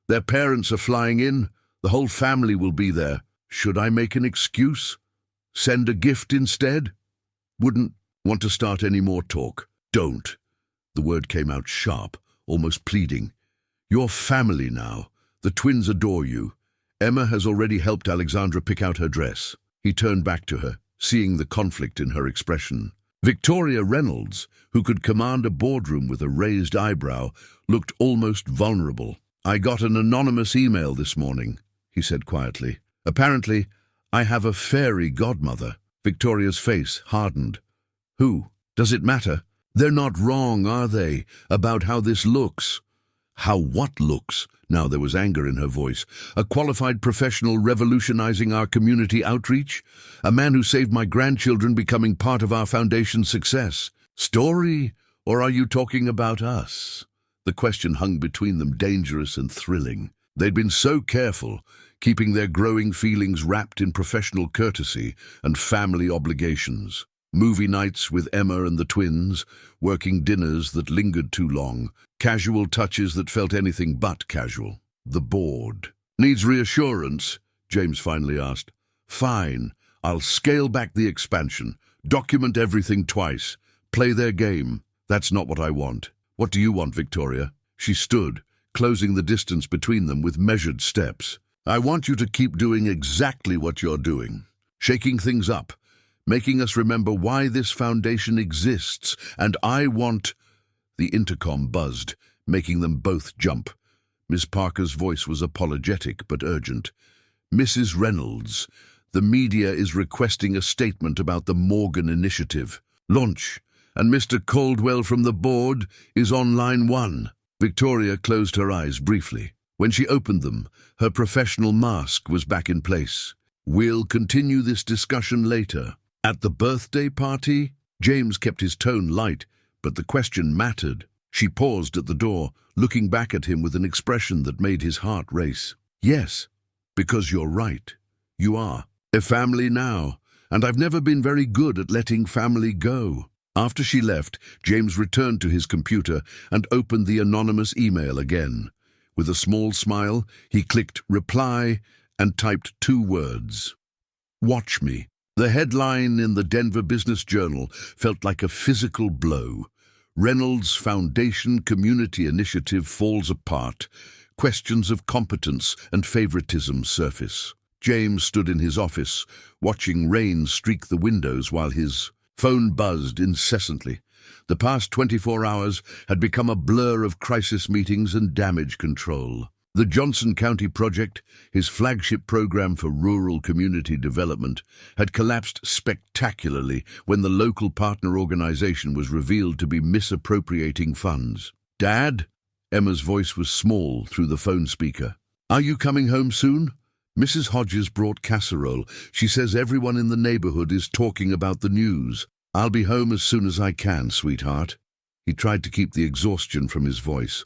Their parents are flying in. The whole family will be there. Should I make an excuse? Send a gift instead? Wouldn't want to start any more talk. Don't. The word came out sharp, almost pleading. You're family now. The twins adore you. Emma has already helped Alexandra pick out her dress. He turned back to her, seeing the conflict in her expression. Victoria Reynolds, who could command a boardroom with a raised eyebrow, looked almost vulnerable. I got an anonymous email this morning, he said quietly. Apparently, I have a fairy godmother. Victoria's face hardened. Who? Does it matter? They're not wrong, are they, about how this looks? How what looks? Now there was anger in her voice. A qualified professional revolutionizing our community outreach? A man who saved my grandchildren becoming part of our foundation's success? Story? Or are you talking about us? The question hung between them, dangerous and thrilling. They'd been so careful, keeping their growing feelings wrapped in professional courtesy and family obligations. Movie nights with Emma and the twins, working dinners that lingered too long, casual touches that felt anything but casual. The board. Needs reassurance? James finally asked. Fine, I'll scale back the expansion, document everything twice, play their game. That's not what I want. What do you want, Victoria? She stood, closing the distance between them with measured steps. I want you to keep doing exactly what you're doing, shaking things up, making us remember why this foundation exists, and I want... The intercom buzzed, making them both jump. Miss Parker's voice was apologetic but urgent. Mrs. Reynolds, the media is requesting a statement about the Morgan Initiative. Launch, and Mr. Caldwell from the board is on line 1. Victoria closed her eyes briefly. When she opened them, her professional mask was back in place. We'll continue this discussion later. At the birthday party? James kept his tone light, but the question mattered. She paused at the door, looking back at him with an expression that made his heart race. Yes, because you're right. You are. A family now, and I've never been very good at letting family go. After she left, James returned to his computer and opened the anonymous email again. With a small smile, he clicked reply and typed 2 words. Watch me. The headline in the Denver Business Journal felt like a physical blow. Reynolds Foundation Community Initiative falls apart. Questions of competence and favoritism surface. James stood in his office, watching rain streak the windows while his phone buzzed incessantly. The past 24 hours had become a blur of crisis meetings and damage control. The Johnson County Project, his flagship program for rural community development, had collapsed spectacularly when the local partner organization was revealed to be misappropriating funds. Dad? Emma's voice was small through the phone speaker. Are you coming home soon? Mrs. Hodges brought casserole. She says everyone in the neighborhood is talking about the news. I'll be home as soon as I can, sweetheart. He tried to keep the exhaustion from his voice.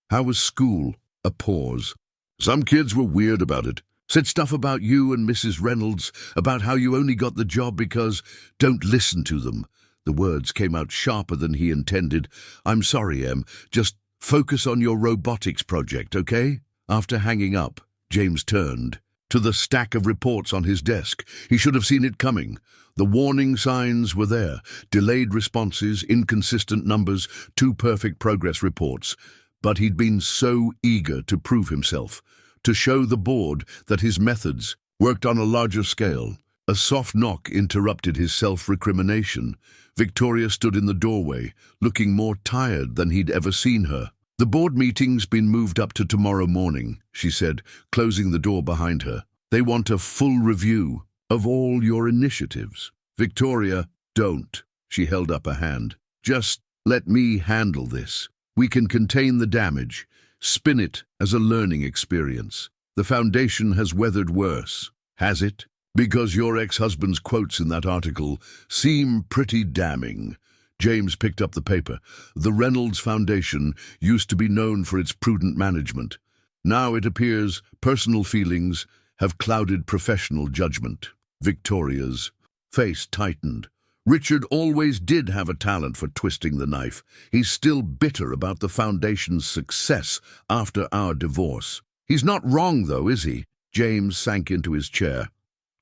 How was school? A pause. Some kids were weird about it. Said stuff about you and Mrs. Reynolds, about how you only got the job because... Don't listen to them. The words came out sharper than he intended. I'm sorry, Em. Just focus on your robotics project, okay? After hanging up, James turned to the stack of reports on his desk. He should have seen it coming. The warning signs were there. Delayed responses, inconsistent numbers, 2 perfect progress reports. But he'd been so eager to prove himself, to show the board that his methods worked on a larger scale. A soft knock interrupted his self-recrimination. Victoria stood in the doorway, looking more tired than he'd ever seen her. The board meeting's been moved up to tomorrow morning, she said, closing the door behind her. They want a full review of all your initiatives. Victoria, don't. She held up a hand. Just let me handle this. We can contain the damage, spin it as a learning experience. The foundation has weathered worse. Has it? Because your ex-husband's quotes in that article seem pretty damning. James picked up the paper. The Reynolds Foundation used to be known for its prudent management. Now it appears personal feelings have clouded professional judgment. Victoria's face tightened. Richard always did have a talent for twisting the knife. He's still bitter about the Foundation's success after our divorce. He's not wrong, though, is he? James sank into his chair.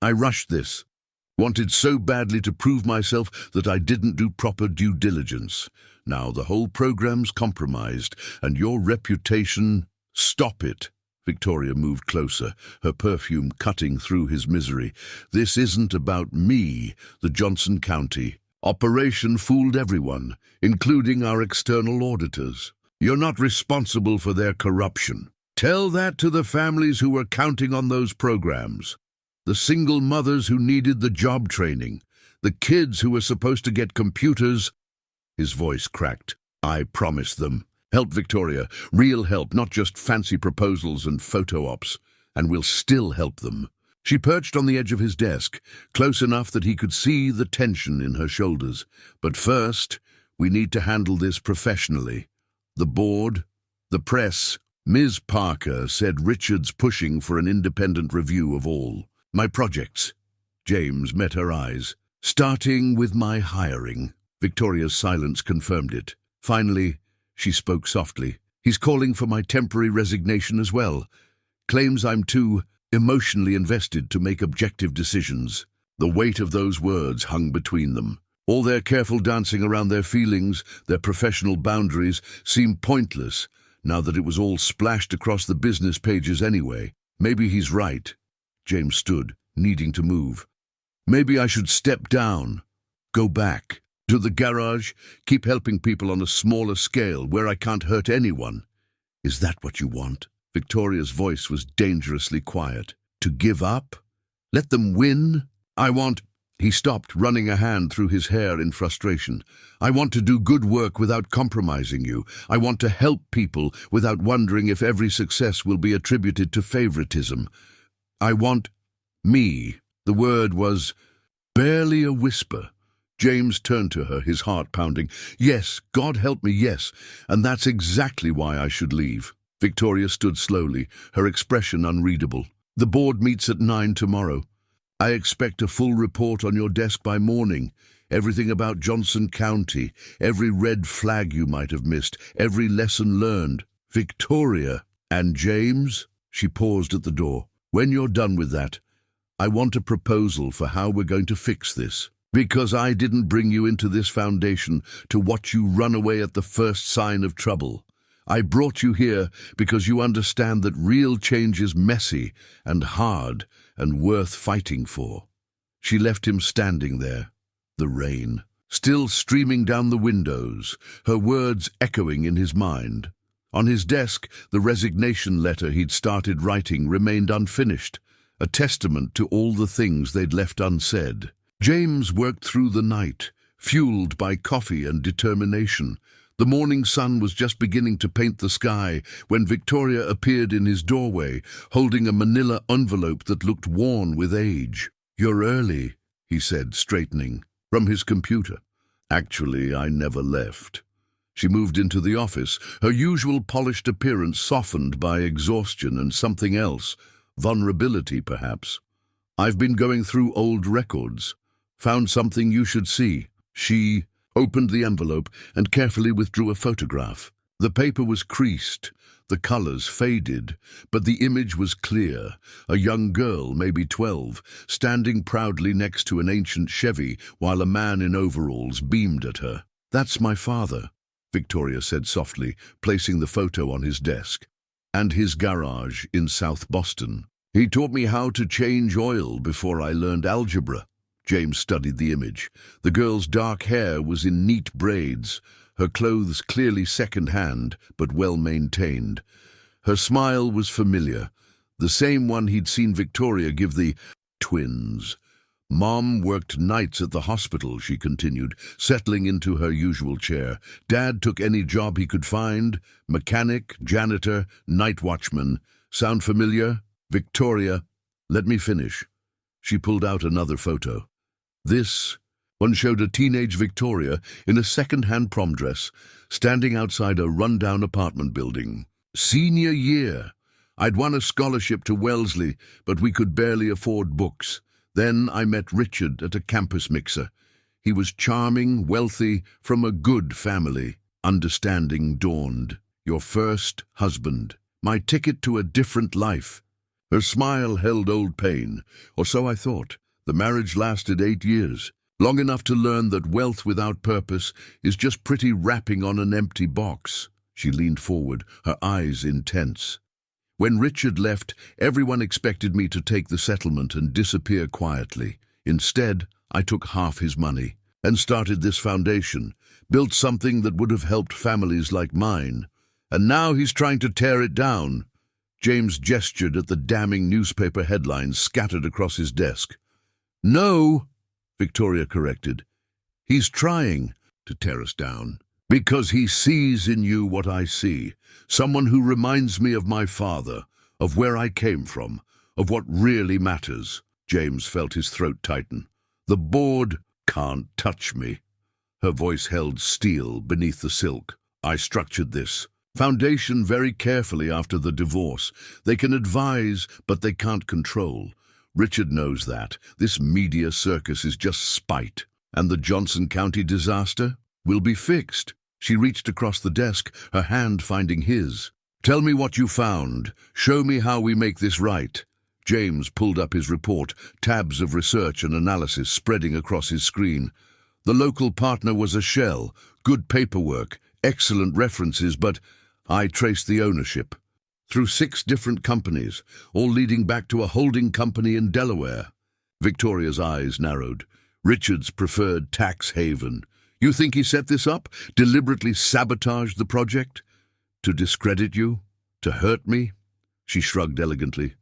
I rushed this. Wanted so badly to prove myself that I didn't do proper due diligence. Now the whole program's compromised, and your reputation... Stop it. Victoria moved closer, her perfume cutting through his misery. This isn't about me, the Johnson County. Operation fooled everyone, including our external auditors. You're not responsible for their corruption. Tell that to the families who were counting on those programs. The single mothers who needed the job training. The kids who were supposed to get computers. His voice cracked. I promised them. Help, Victoria. Real help, not just fancy proposals and photo ops. And we'll still help them. She perched on the edge of his desk, close enough that he could see the tension in her shoulders. But first, we need to handle this professionally. The board, the press. Ms. Parker said Richard's pushing for an independent review of all my projects. James met her eyes. Starting with my hiring. Victoria's silence confirmed it. Finally, she spoke softly. He's calling for my temporary resignation as well. Claims I'm too emotionally invested to make objective decisions. The weight of those words hung between them. All their careful dancing around their feelings, their professional boundaries, seemed pointless, now that it was all splashed across the business pages anyway. Maybe he's right. James stood, needing to move. Maybe I should step down. Go back. To the garage, keep helping people on a smaller scale where I can't hurt anyone. Is that what you want? Victoria's voice was dangerously quiet. To give up? Let them win? I want... He stopped, running a hand through his hair in frustration. I want to do good work without compromising you. I want to help people without wondering if every success will be attributed to favoritism. I want... me. The word was barely a whisper. James turned to her, his heart pounding. Yes, God help me, yes, and that's exactly why I should leave. Victoria stood slowly, her expression unreadable. The board meets at 9 tomorrow. I expect a full report on your desk by morning. Everything about Johnson County, every red flag you might have missed, every lesson learned. Victoria. And James? She paused at the door. When you're done with that, I want a proposal for how we're going to fix this. Because I didn't bring you into this foundation to watch you run away at the first sign of trouble. I brought you here because you understand that real change is messy and hard and worth fighting for. She left him standing there, the rain still streaming down the windows, her words echoing in his mind. On his desk, the resignation letter he'd started writing remained unfinished, a testament to all the things they'd left unsaid. James worked through the night, fueled by coffee and determination. The morning sun was just beginning to paint the sky when Victoria appeared in his doorway, holding a manila envelope that looked worn with age. You're early, he said, straightening from his computer. Actually, I never left. She moved into the office, her usual polished appearance softened by exhaustion and something else, vulnerability perhaps. I've been going through old records. Found something you should see. She opened the envelope and carefully withdrew a photograph. The paper was creased, the colors faded, but the image was clear. A young girl, maybe 12, standing proudly next to an ancient Chevy while a man in overalls beamed at her. That's my father, Victoria said softly, placing the photo on his desk. And his garage in South Boston. He taught me how to change oil before I learned algebra. James studied the image. The girl's dark hair was in neat braids, her clothes clearly second-hand but well-maintained. Her smile was familiar, the same one he'd seen Victoria give the twins. Mom worked nights at the hospital, she continued, settling into her usual chair. Dad took any job he could find, mechanic, janitor, night watchman. Sound familiar? Victoria, let me finish. She pulled out another photo. This, One showed a teenage Victoria in a second-hand prom dress, standing outside a rundown apartment building. Senior year. I'd won a scholarship to Wellesley, but we could barely afford books. Then I met Richard at a campus mixer. He was charming, wealthy, from a good family. Understanding dawned. Your first husband. My ticket to a different life. Her smile held old pain, or so I thought. The marriage lasted 8 years, long enough to learn that wealth without purpose is just pretty wrapping on an empty box. She leaned forward, her eyes intense. When Richard left, everyone expected me to take the settlement and disappear quietly. Instead, I took half his money and started this foundation, built something that would have helped families like mine. And now he's trying to tear it down. James gestured at the damning newspaper headlines scattered across his desk. No, Victoria corrected. He's trying to tear us down. Because he sees in you what I see. Someone who reminds me of my father, of where I came from, of what really matters. James felt his throat tighten. The board can't touch me. Her voice held steel beneath the silk. I structured this foundation very carefully after the divorce. They can advise, but they can't control. Richard knows that. This media circus is just spite. And the Johnson County disaster will be fixed. She reached across the desk, her hand finding his. Tell me what you found. Show me how we make this right. James pulled up his report, tabs of research and analysis spreading across his screen. The local partner was a shell, good paperwork, excellent references, but I traced the ownership. Through 6 different companies, all leading back to a holding company in Delaware. Victoria's eyes narrowed. Richard's preferred tax haven. You think he set this up? Deliberately sabotaged the project? To discredit you? To hurt me? She shrugged elegantly.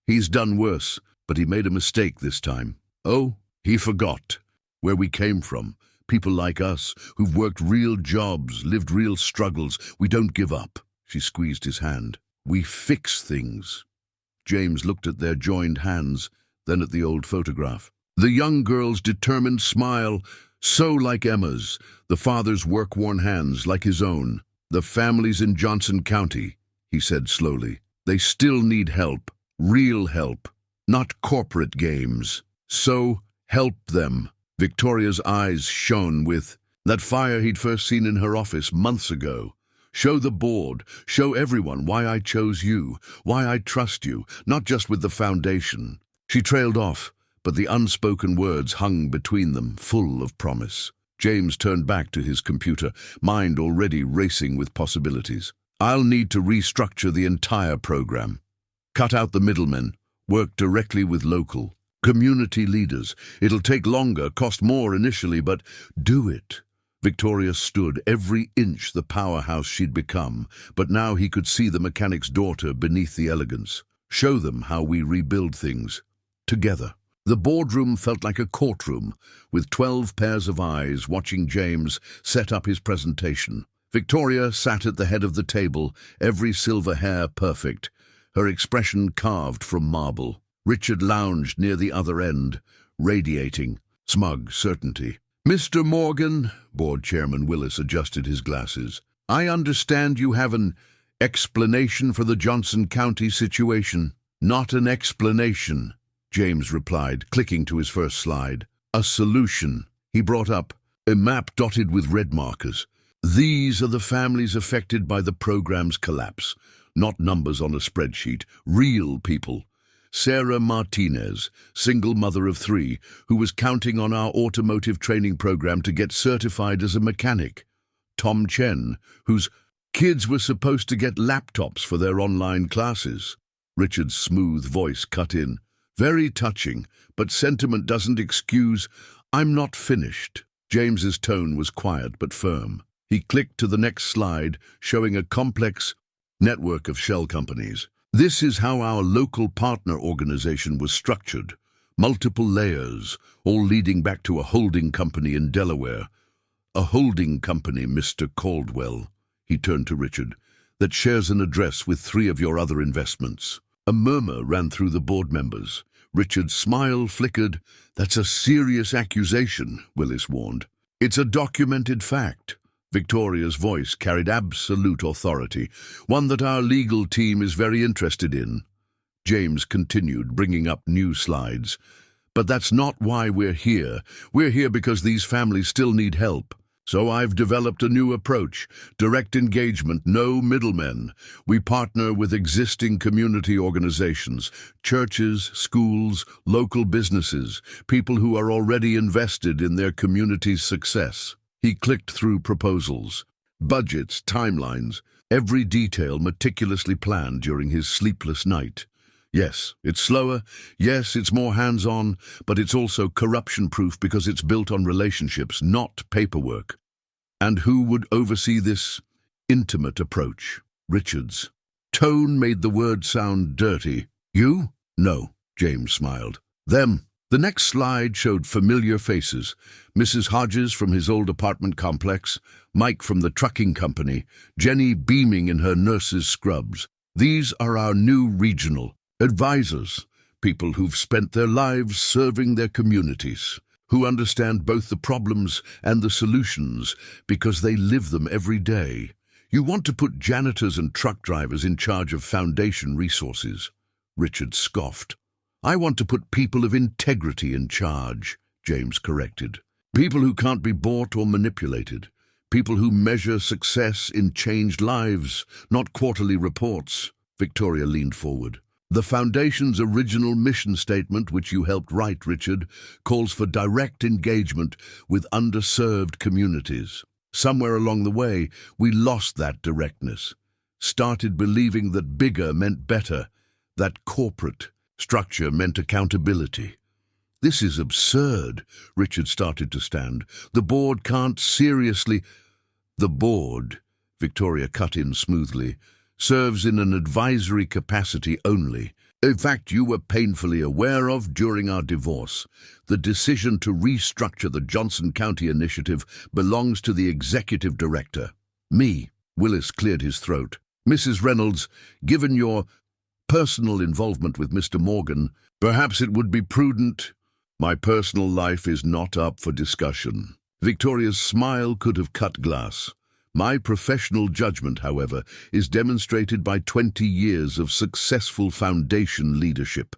He's done worse, but he made a mistake this time. Oh, he forgot where we came from. People like us, who've worked real jobs, lived real struggles. We don't give up. She squeezed his hand. We fix things. James looked at their joined hands, then at the old photograph. The young girl's determined smile, so like Emma's, the father's work-worn hands like his own. The families in Johnson County, he said slowly. They still need help, real help, not corporate games. So help them. Victoria's eyes shone with that fire he'd first seen in her office months ago. Show the board, show everyone why I chose you, why I trust you, not just with the foundation. She trailed off, but the unspoken words hung between them, full of promise. James turned back to his computer, mind already racing with possibilities. I'll need to restructure the entire program. Cut out the middlemen, work directly with local community leaders. It'll take longer, cost more initially, but do it. Victoria stood, every inch the powerhouse she'd become, but now he could see the mechanic's daughter beneath the elegance. Show them how we rebuild things. Together. The boardroom felt like a courtroom, with 12 pairs of eyes watching James set up his presentation. Victoria sat at the head of the table, every silver hair perfect, her expression carved from marble. Richard lounged near the other end, radiating smug certainty. Mr. Morgan, Board Chairman Willis adjusted his glasses. I understand you have an explanation for the Johnson County situation. Not an explanation, James replied, clicking to his first slide. A solution. He brought up a map dotted with red markers. These are the families affected by the program's collapse. Not numbers on a spreadsheet, real people. Sarah Martinez, single mother of 3, who was counting on our automotive training program to get certified as a mechanic. Tom Chen, whose kids were supposed to get laptops for their online classes. Richard's smooth voice cut in. Very touching, but sentiment doesn't excuse. I'm not finished. James's tone was quiet but firm. He clicked to the next slide, showing a complex network of shell companies. This is how our local partner organization was structured. Multiple layers, all leading back to a holding company in Delaware. A holding company, Mr. Caldwell, he turned to Richard, that shares an address with 3 of your other investments. A murmur ran through the board members. Richard's smile flickered. "That's a serious accusation," Willis warned. "It's a documented fact." Victoria's voice carried absolute authority, one that our legal team is very interested in. James continued, bringing up new slides. "But that's not why we're here. We're here because these families still need help. So I've developed a new approach, direct engagement, no middlemen. We partner with existing community organizations, churches, schools, local businesses, people who are already invested in their community's success." He clicked through proposals, budgets, timelines, every detail meticulously planned during his sleepless night. Yes, it's slower. Yes, it's more hands-on, but it's also corruption-proof because it's built on relationships, not paperwork. And who would oversee this intimate approach? Richard's tone made the word sound dirty. "You?" "No," James smiled. "Them." The next slide showed familiar faces. Mrs. Hodges from his old apartment complex, Mike from the trucking company, Jenny beaming in her nurse's scrubs. These are our new regional advisors, people who've spent their lives serving their communities, who understand both the problems and the solutions because they live them every day. You want to put janitors and truck drivers in charge of foundation resources? Richard scoffed. "I want to put people of integrity in charge," James corrected. "People who can't be bought or manipulated. People who measure success in changed lives, not quarterly reports." Victoria leaned forward. "The Foundation's original mission statement, which you helped write, Richard, calls for direct engagement with underserved communities. Somewhere along the way, we lost that directness. Started believing that bigger meant better, that corporate structure meant accountability. This is absurd." Richard started to stand. "The board can't seriously—" "The board," Victoria cut in smoothly, "serves in an advisory capacity only. In fact, you were painfully aware of during our divorce. The decision to restructure the Johnson County Initiative belongs to the executive director. Me." Willis cleared his throat. "Mrs. Reynolds, given your personal involvement with Mr. Morgan, perhaps it would be prudent—" "My personal life is not up for discussion." Victoria's smile could have cut glass. "My professional judgment, however, is demonstrated by 20 years of successful foundation leadership.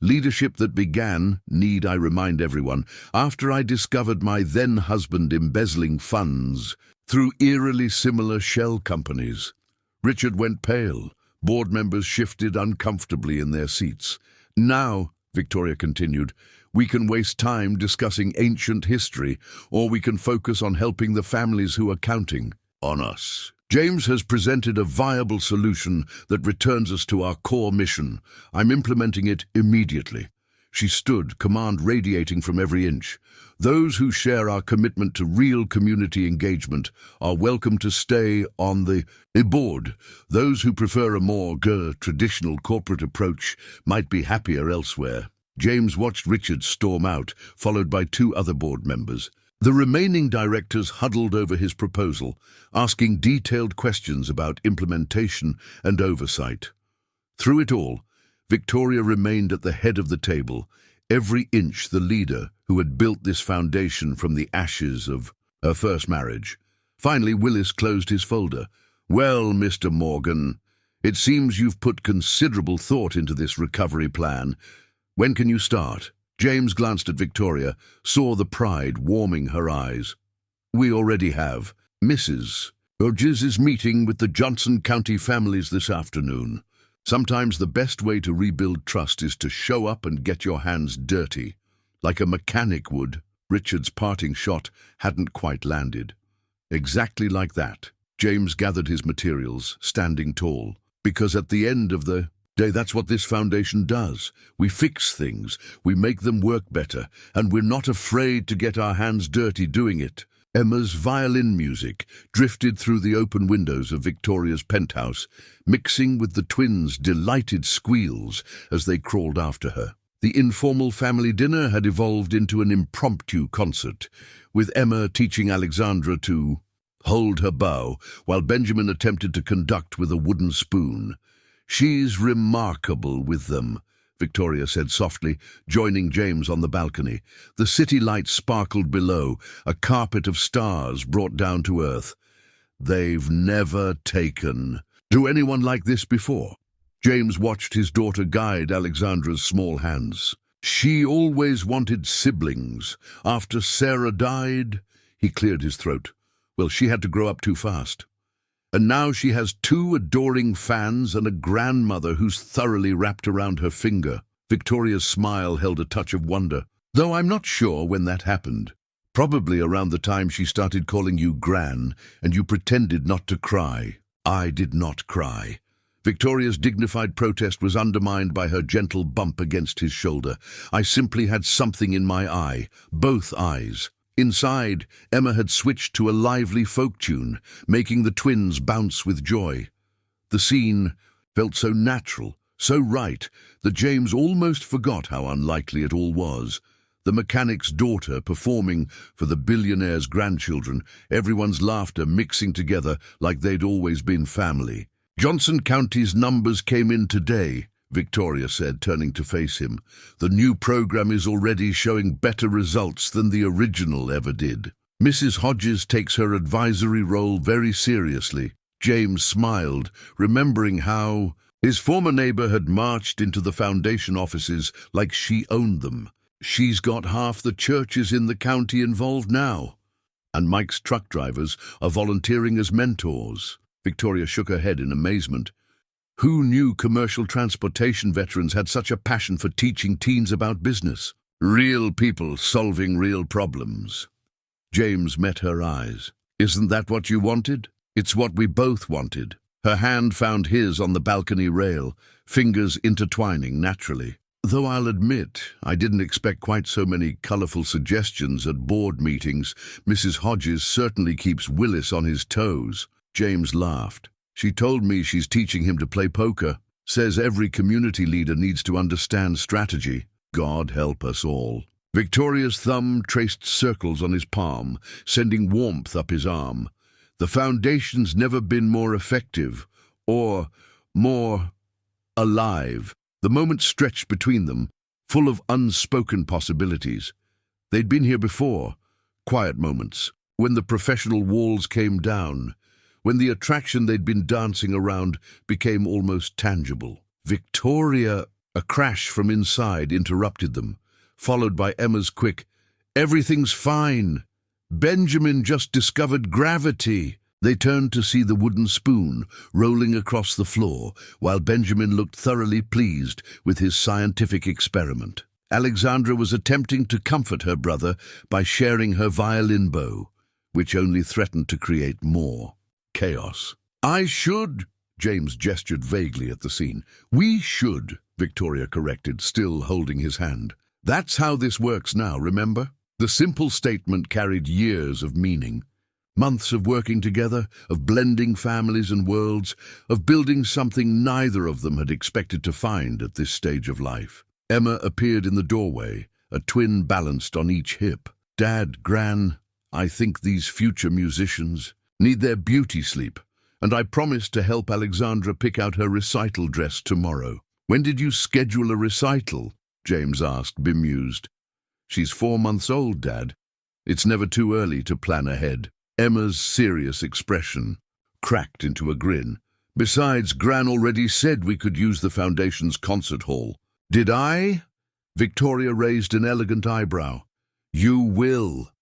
Leadership that began, need I remind everyone, after I discovered my then-husband embezzling funds through eerily similar shell companies." Richard went pale. Board members shifted uncomfortably in their seats. "Now," Victoria continued, "we can waste time discussing ancient history, or we can focus on helping the families who are counting on us. James has presented a viable solution that returns us to our core mission. I'm implementing it immediately." She stood, command radiating from every inch. "Those who share our commitment to real community engagement are welcome to stay on the board. Those who prefer a more traditional corporate approach might be happier elsewhere." James watched Richard storm out, followed by 2 other board members. The remaining directors huddled over his proposal, asking detailed questions about implementation and oversight. Through it all, Victoria remained at the head of the table, every inch the leader who had built this foundation from the ashes of her first marriage. Finally, Willis closed his folder. "Well, Mr. Morgan, it seems you've put considerable thought into this recovery plan. When can you start?" James glanced at Victoria, saw the pride warming her eyes. "We already have. Mrs. Hodges is meeting with the Johnson County families this afternoon. Sometimes the best way to rebuild trust is to show up and get your hands dirty, like a mechanic would." Richard's parting shot hadn't quite landed. Exactly like that. James gathered his materials, standing tall, because at the end of the day, that's what this foundation does. We fix things, we make them work better, and we're not afraid to get our hands dirty doing it. Emma's violin music drifted through the open windows of Victoria's penthouse, mixing with the twins' delighted squeals as they crawled after her. The informal family dinner had evolved into an impromptu concert, with Emma teaching Alexandra to hold her bow, while Benjamin attempted to conduct with a wooden spoon. "She's remarkable with them," Victoria said softly, joining James on the balcony. The city lights sparkled below, a carpet of stars brought down to earth. They've never taken to anyone like this before. James watched his daughter guide Alexandra's small hands. She always wanted siblings. After Sarah died, he cleared his throat. Well, she had to grow up too fast. And now she has 2 adoring fans and a grandmother who's thoroughly wrapped around her finger. Victoria's smile held a touch of wonder, though I'm not sure when that happened. Probably around the time she started calling you Gran, and you pretended not to cry. I did not cry. Victoria's dignified protest was undermined by her gentle bump against his shoulder. I simply had something in my eye, both eyes. Inside, Emma had switched to a lively folk tune, making the twins bounce with joy. The scene felt so natural, so right, that James almost forgot how unlikely it all was. The mechanic's daughter performing for the billionaire's grandchildren, everyone's laughter mixing together like they'd always been family. Johnson County's numbers came in today, Victoria said, turning to face him. The new program is already showing better results than the original ever did. Mrs. Hodges takes her advisory role very seriously. James smiled, remembering how his former neighbor had marched into the foundation offices like she owned them. She's got half the churches in the county involved now. And Mike's truck drivers are volunteering as mentors. Victoria shook her head in amazement. Who knew commercial transportation veterans had such a passion for teaching teens about business? Real people solving real problems. James met her eyes. Isn't that what you wanted? It's what we both wanted. Her hand found his on the balcony rail, fingers intertwining naturally. Though I'll admit, I didn't expect quite so many colourful suggestions at board meetings. Mrs. Hodges certainly keeps Willis on his toes. James laughed. She told me she's teaching him to play poker. Says every community leader needs to understand strategy. God help us all. Victoria's thumb traced circles on his palm, sending warmth up his arm. The foundation's never been more effective, or more alive. The moment stretched between them, full of unspoken possibilities. They'd been here before, quiet moments, when the professional walls came down, when the attraction they'd been dancing around became almost tangible. Victoria, a crash from inside interrupted them, followed by Emma's quick, "Everything's fine. Benjamin just discovered gravity." They turned to see the wooden spoon rolling across the floor, while Benjamin looked thoroughly pleased with his scientific experiment. Alexandra was attempting to comfort her brother by sharing her violin bow, which only threatened to create more chaos. "I should," James gestured vaguely at the scene. "We should," Victoria corrected, still holding his hand. "That's how this works now, remember?" The simple statement carried years of meaning. Months of working together, of blending families and worlds, of building something neither of them had expected to find at this stage of life. Emma appeared in the doorway, a twin balanced on each hip. "Dad, Gran, I think these future musicians need their beauty sleep, and I promised to help Alexandra pick out her recital dress tomorrow." "When did you schedule a recital?" James asked, bemused. "She's 4 months old, Dad. It's never too early to plan ahead." Emma's serious expression cracked into a grin. "Besides, Gran already said we could use the Foundation's concert hall." "Did I?" Victoria raised an elegant eyebrow. "You will."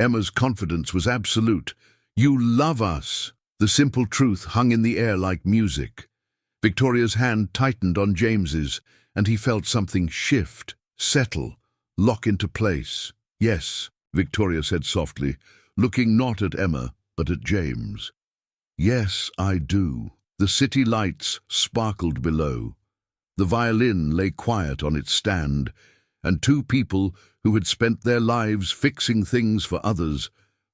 Emma's confidence was absolute. "You love us." The simple truth hung in the air like music. Victoria's hand tightened on James's, and he felt something shift, settle, lock into place. "Yes," Victoria said softly, looking not at Emma, but at James. "Yes, I do." The city lights sparkled below. The violin lay quiet on its stand, and 2 people who had spent their lives fixing things for others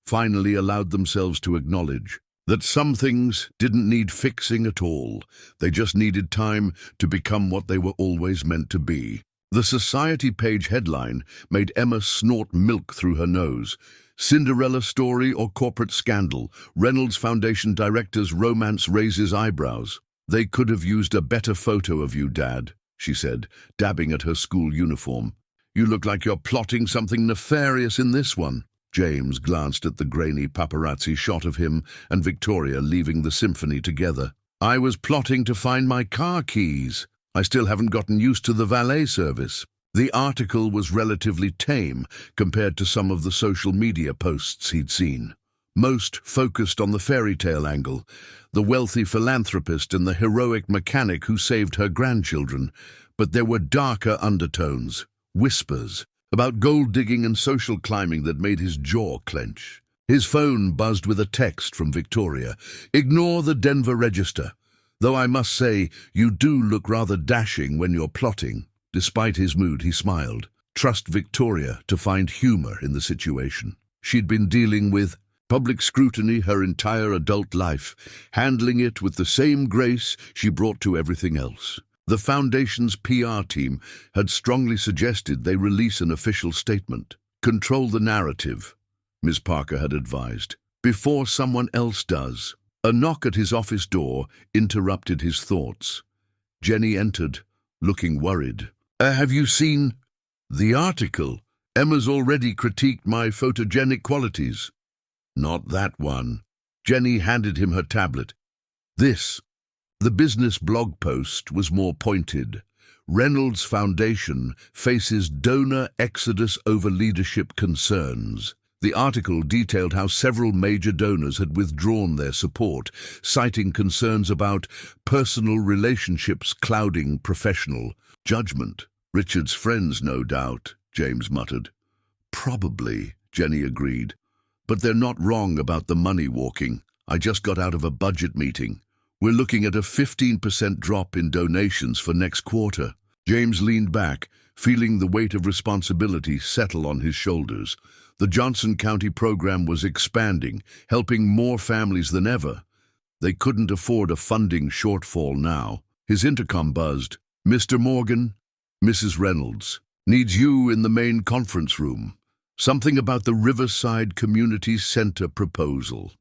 finally allowed themselves to acknowledge that some things didn't need fixing at all. They just needed time to become what they were always meant to be. The Society page headline made Emma snort milk through her nose. "Cinderella story or corporate scandal? Reynolds Foundation director's romance raises eyebrows." "They could have used a better photo of you, Dad," she said, dabbing at her school uniform. "You look like you're plotting something nefarious in this one." James glanced at the grainy paparazzi shot of him and Victoria leaving the symphony together. "I was plotting to find my car keys. I still haven't gotten used to the valet service." The article was relatively tame compared to some of the social media posts he'd seen. Most focused on the fairy tale angle, the wealthy philanthropist and the heroic mechanic who saved her grandchildren. But there were darker undertones, whispers, about gold digging and social climbing that made his jaw clench. His phone buzzed with a text from Victoria. "Ignore the Denver Register. Though I must say, you do look rather dashing when you're plotting." Despite his mood, he smiled. Trust Victoria to find humor in the situation. She'd been dealing with public scrutiny her entire adult life, handling it with the same grace she brought to everything else. The Foundation's PR team had strongly suggested they release an official statement. "Control the narrative," Ms. Parker had advised, "before someone else does." A knock at his office door interrupted his thoughts. Jenny entered, looking worried. Have you seen the article? Emma's already critiqued my photogenic qualities." "Not that one." Jenny handed him her tablet. "This." The business blog post was more pointed. Reynolds Foundation faces donor exodus over leadership concerns. The article detailed how several major donors had withdrawn their support, citing concerns about personal relationships clouding professional judgment. "Richard's friends, no doubt," James muttered. "Probably," Jenny agreed. "But they're not wrong about the money walking. I just got out of a budget meeting. We're looking at a 15% drop in donations for next quarter." James leaned back, feeling the weight of responsibility settle on his shoulders. The Johnson County program was expanding, helping more families than ever. They couldn't afford a funding shortfall now. His intercom buzzed. "Mr. Morgan, Mrs. Reynolds, needs you in the main conference room. Something about the Riverside Community Center proposal."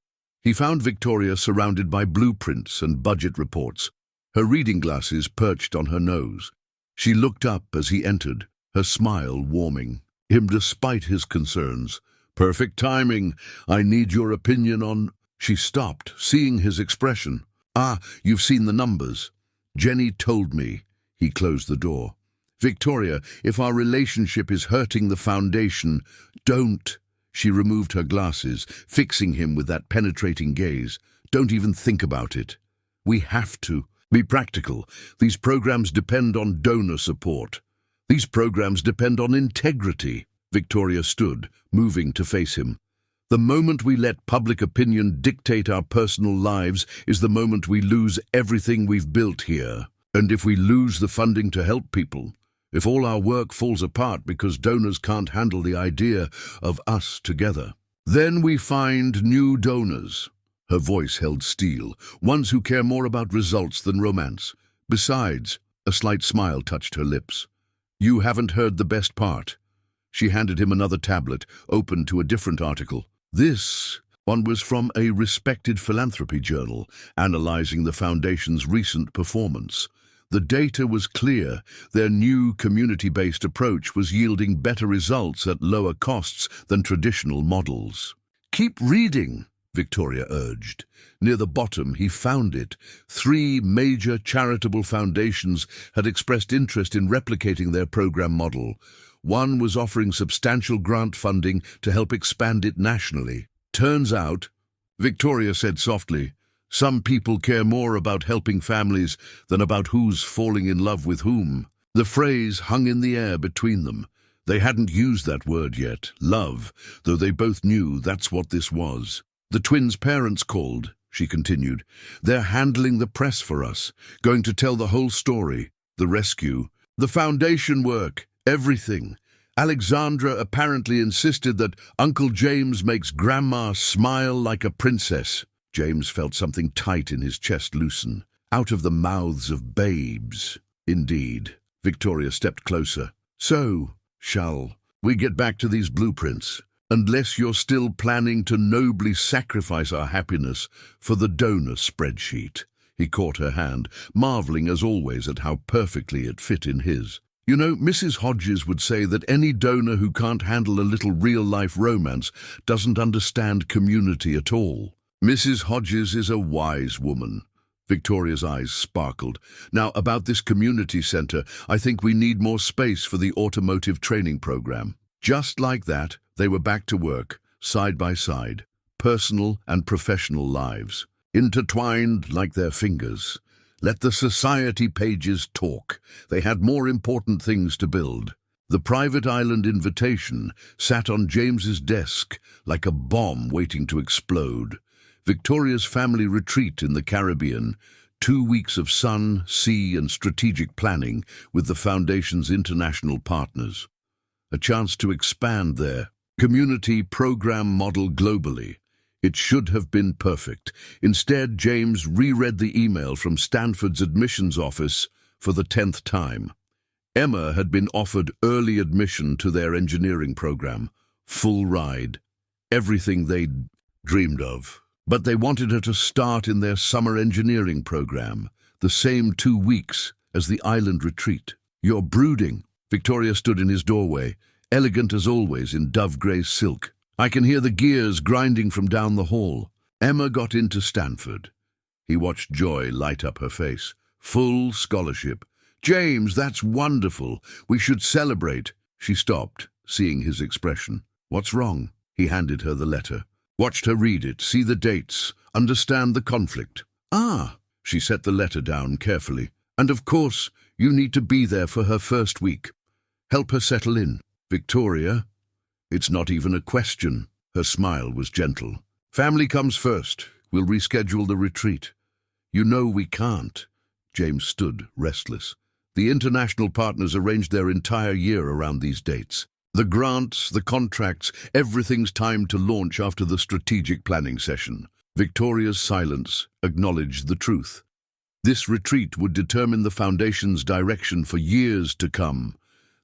He found Victoria surrounded by blueprints and budget reports, her reading glasses perched on her nose. She looked up as he entered, her smile warming him despite his concerns. "Perfect timing. I need your opinion on—" She stopped, seeing his expression. "Ah, you've seen the numbers." "Jenny told me." He closed the door. "Victoria, if our relationship is hurting the foundation, don't." She removed her glasses, fixing him with that penetrating gaze. "Don't even think about it. We have to be practical. These programs depend on donor support. These programs depend on integrity." Victoria stood, moving to face him. "The moment we let public opinion dictate our personal lives is the moment we lose everything we've built here. And if we lose the funding to help people, if all our work falls apart because donors can't handle the idea of us together, then we find new donors." Her voice held steel, ones who care more about results than romance. "Besides," a slight smile touched her lips, "you haven't heard the best part." She handed him another tablet, open to a different article. This one was from a respected philanthropy journal, analyzing the foundation's recent performance. The data was clear. Their new community-based approach was yielding better results at lower costs than traditional models. "Keep reading," Victoria urged. Near the bottom, he found it. 3 major charitable foundations had expressed interest in replicating their program model. One was offering substantial grant funding to help expand it nationally. "Turns out," Victoria said softly, "some people care more about helping families than about who's falling in love with whom." The phrase hung in the air between them. They hadn't used that word yet, love, though they both knew that's what this was. "The twins' parents called," she continued. "They're handling the press for us, going to tell the whole story, the rescue, the foundation work, everything. Alexandra apparently insisted that Uncle James makes Grandma smile like a princess." James felt something tight in his chest loosen. "Out of the mouths of babes." "Indeed." Victoria stepped closer. "So, shall we get back to these blueprints? Unless you're still planning to nobly sacrifice our happiness for the donor spreadsheet." He caught her hand, marveling as always at how perfectly it fit in his. You know, Mrs. Hodges would say that any donor who can't handle a little real-life romance doesn't understand community at all. Mrs. Hodges is a wise woman. Victoria's eyes sparkled. Now, about this community center, I think we need more space for the automotive training program. Just like that, they were back to work, side by side, personal and professional lives, intertwined like their fingers. Let the society pages talk. They had more important things to build. The private island invitation sat on James's desk like a bomb waiting to explode. Victoria's family retreat in the Caribbean, 2 weeks of sun, sea, and strategic planning with the Foundation's international partners. A chance to expand their community program model globally. It should have been perfect. Instead, James reread the email from Stanford's admissions office for the 10th time. Emma had been offered early admission to their engineering program, full ride, everything they'd dreamed of. But they wanted her to start in their summer engineering program, the same 2 weeks as the island retreat. You're brooding. Victoria stood in his doorway, elegant as always in dove-grey silk. I can hear the gears grinding from down the hall. Emma got into Stanford. He watched joy light up her face. Full scholarship. James, that's wonderful. We should celebrate. She stopped, seeing his expression. What's wrong? He handed her the letter. Watched her read it, see the dates, understand the conflict. Ah, she set the letter down carefully. And of course, you need to be there for her first week. Help her settle in. Victoria, it's not even a question. Her smile was gentle. Family comes first. We'll reschedule the retreat. You know we can't. James stood, restless. The international partners arranged their entire year around these dates. The grants, the contracts, everything's timed to launch after the strategic planning session. Victoria's silence acknowledged the truth. This retreat would determine the Foundation's direction for years to come.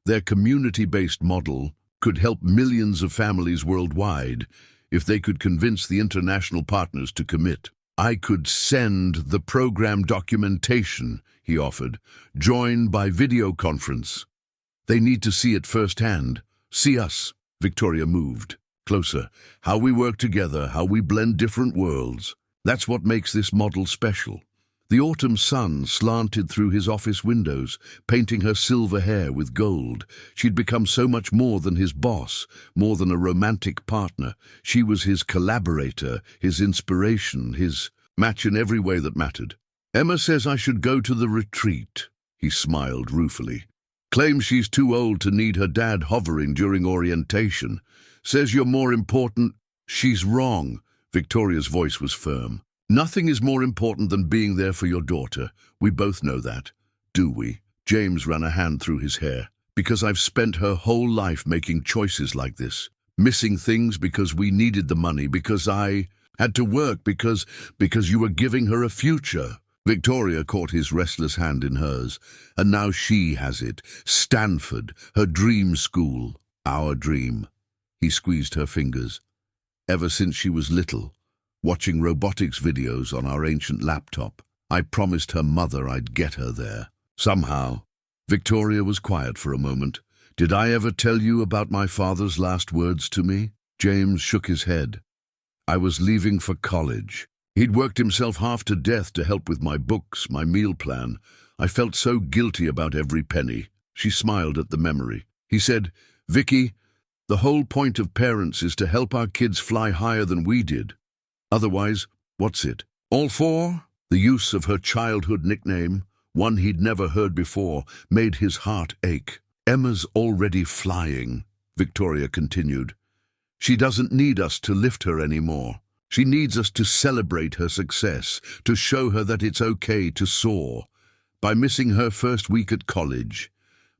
Their community-based model could help millions of families worldwide if they could convince the international partners to commit. I could send the program documentation, he offered, join by video conference. They need to see it firsthand. See us. Victoria moved closer. How we work together, how we blend different worlds. That's what makes this model special. The autumn sun slanted through his office windows, painting her silver hair with gold. She'd become so much more than his boss, more than a romantic partner. She was his collaborator, his inspiration, his match in every way that mattered. Emma says I should go to the retreat. He smiled ruefully. Claims she's too old to need her dad hovering during orientation. Says you're more important. She's wrong. Victoria's voice was firm. Nothing is more important than being there for your daughter. We both know that, do we? James ran a hand through his hair. Because I've spent her whole life making choices like this. Missing things because we needed the money, because I had to work, because you were giving her a future. Victoria caught his restless hand in hers, and now she has it. Stanford, her dream school, our dream. He squeezed her fingers. Ever since she was little, watching robotics videos on our ancient laptop, I promised her mother I'd get her there. Somehow. Victoria was quiet for a moment. Did I ever tell you about my father's last words to me? James shook his head. I was leaving for college. He'd worked himself half to death to help with my books, my meal plan. I felt so guilty about every penny. She smiled at the memory. He said, Vicky, the whole point of parents is to help our kids fly higher than we did. Otherwise, what's it? All for? The use of her childhood nickname, one he'd never heard before, made his heart ache. Emma's already flying, Victoria continued. She doesn't need us to lift her anymore. She needs us to celebrate her success, to show her that it's okay to soar. By missing her first week at college,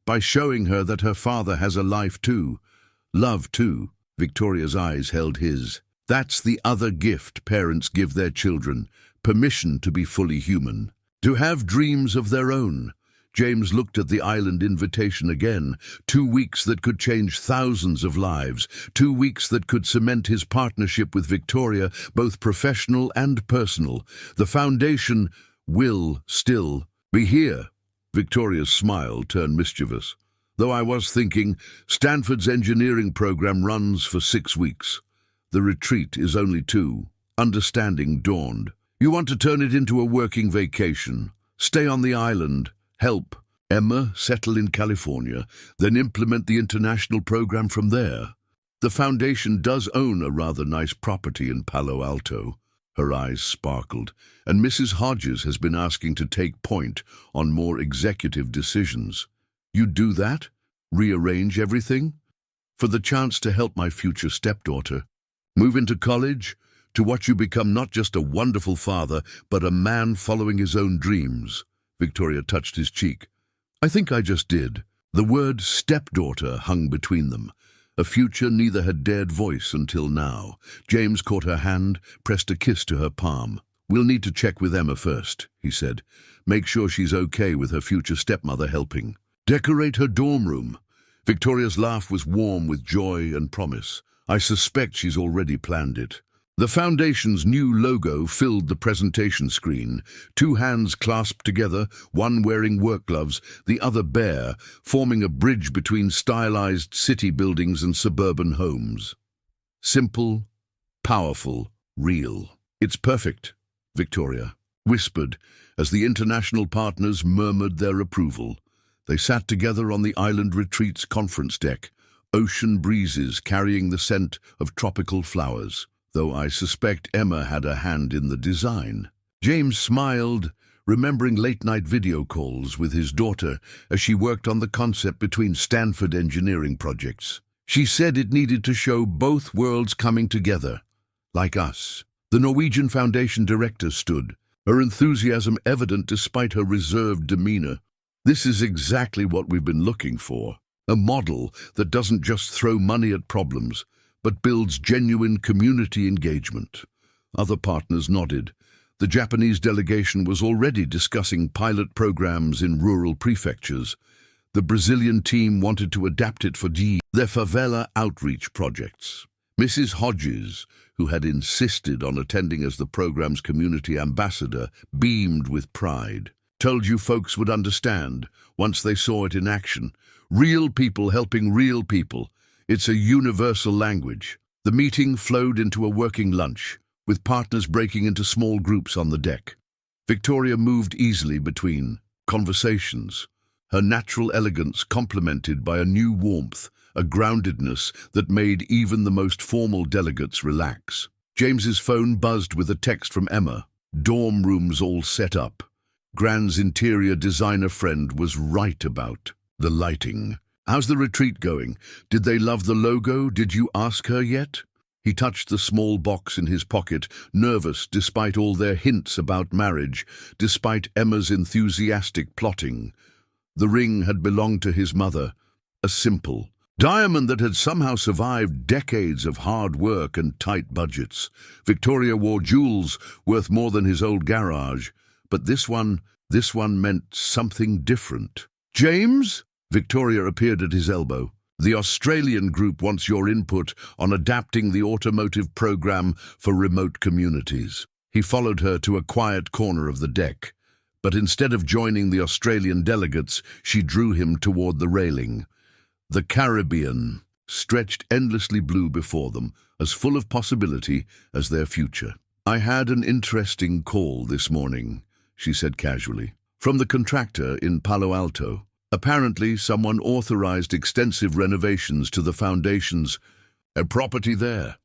by showing her that her father has a life too, love too. Victoria's eyes held his. That's the other gift parents give their children, permission to be fully human, to have dreams of their own. James looked at the island invitation again. 2 weeks that could change thousands of lives. 2 weeks that could cement his partnership with Victoria, both professional and personal. The foundation will still be here. Victoria's smile turned mischievous. Though I was thinking, Stanford's engineering program runs for 6 weeks. The retreat is only 2. Understanding dawned. You want to turn it into a working vacation. Stay on the island. Help Emma settle in California, then implement the international program from there. The foundation does own a rather nice property in Palo Alto. Her eyes sparkled, and Mrs. Hodges has been asking to take point on more executive decisions. You'd do that? Rearrange everything? For the chance to help my future stepdaughter move into college, to watch you become not just a wonderful father, but a man following his own dreams. Victoria touched his cheek. I think I just did. The word stepdaughter hung between them, a future neither had dared voice until now. James caught her hand, pressed a kiss to her palm. We'll need to check with Emma first, he said. Make sure she's okay with her future stepmother helping. Decorate her dorm room. Victoria's laugh was warm with joy and promise. I suspect she's already planned it. The foundation's new logo filled the presentation screen, 2 hands clasped together, one wearing work gloves, the other bare, forming a bridge between stylized city buildings and suburban homes. Simple, powerful, real. It's perfect, Victoria whispered as the international partners murmured their approval. They sat together on the island retreat's conference deck, ocean breezes carrying the scent of tropical flowers. Though I suspect Emma had a hand in the design. James smiled, remembering late-night video calls with his daughter as she worked on the concept between Stanford engineering projects. She said it needed to show both worlds coming together, like us. The Norwegian Foundation director stood, her enthusiasm evident despite her reserved demeanor. This is exactly what we've been looking for, a model that doesn't just throw money at problems, but builds genuine community engagement. Other partners nodded. The Japanese delegation was already discussing pilot programs in rural prefectures. The Brazilian team wanted to adapt it for their favela outreach projects. Mrs. Hodges, who had insisted on attending as the program's community ambassador, beamed with pride. Told you folks would understand once they saw it in action. Real people helping real people. It's a universal language. The meeting flowed into a working lunch, with partners breaking into small groups on the deck. Victoria moved easily between conversations, her natural elegance complemented by a new warmth, a groundedness that made even the most formal delegates relax. James's phone buzzed with a text from Emma. Dorm rooms all set up. Grand's interior designer friend was right about the lighting. How's the retreat going? Did they love the logo? Did you ask her yet? He touched the small box in his pocket, nervous despite all their hints about marriage, despite Emma's enthusiastic plotting. The ring had belonged to his mother, a simple diamond that had somehow survived decades of hard work and tight budgets. Victoria wore jewels worth more than his old garage, but this one meant something different. James? Victoria appeared at his elbow. The Australian group wants your input on adapting the automotive program for remote communities. He followed her to a quiet corner of the deck, but instead of joining the Australian delegates, she drew him toward the railing. The Caribbean stretched endlessly blue before them, as full of possibility as their future. I had an interesting call this morning, she said casually, from the contractor in Palo Alto. Apparently, someone authorized extensive renovations to the foundation's property there.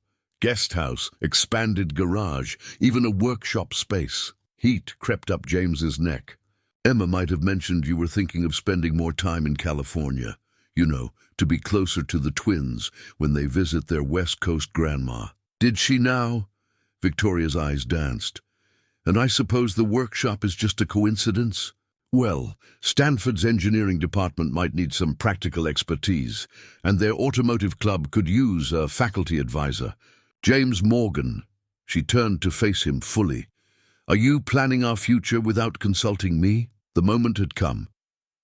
Guest house, expanded garage, even a workshop space. Heat crept up James's neck. Emma might have mentioned you were thinking of spending more time in California. You know, to be closer to the twins when they visit their West Coast grandma. Did she now? Victoria's eyes danced. And I suppose the workshop is just a coincidence? Well, Stanford's engineering department might need some practical expertise, and their automotive club could use a faculty advisor. James Morgan. She turned to face him fully. Are you planning our future without consulting me? The moment had come,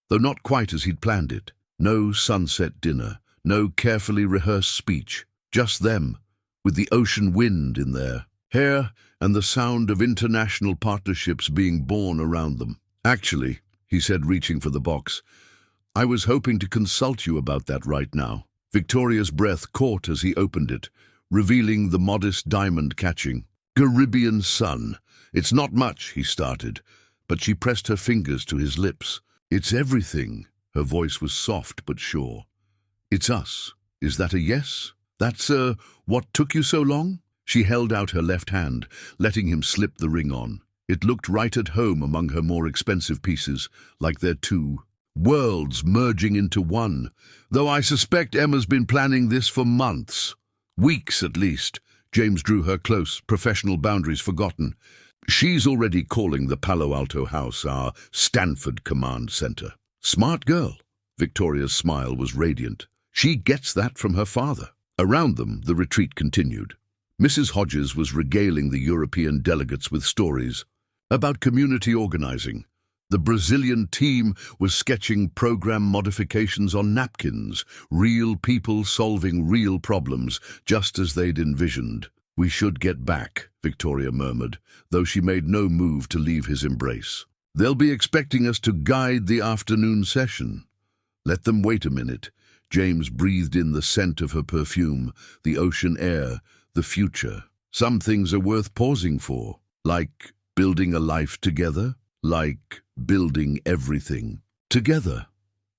though not quite as he'd planned it. No sunset dinner, no carefully rehearsed speech, just them, with the ocean wind in their hair, and the sound of international partnerships being born around them. "Actually," he said, reaching for the box, "I was hoping to consult you about that right now." Victoria's breath caught as he opened it, revealing the modest diamond catching. "Caribbean sun. It's not much," he started, but she pressed her fingers to his lips. "It's everything." Her voice was soft but sure. "It's us. Is that a yes? That's, what took you so long?" She held out her left hand, letting him slip the ring on. It looked right at home among her more expensive pieces, like their two worlds merging into one. "Though I suspect Emma's been planning this for months. Weeks, at least." James drew her close, professional boundaries forgotten. "She's already calling the Palo Alto house our Stanford Command Center." "Smart girl." Victoria's smile was radiant. "She gets that from her father." Around them, the retreat continued. Mrs. Hodges was regaling the European delegates with stories about community organizing. The Brazilian team was sketching program modifications on napkins, real people solving real problems, just as they'd envisioned. "We should get back," Victoria murmured, though she made no move to leave his embrace. "They'll be expecting us to guide the afternoon session." "Let them wait a minute." James breathed in the scent of her perfume, the ocean air, the future. "Some things are worth pausing for, like building a life together, like building everything together."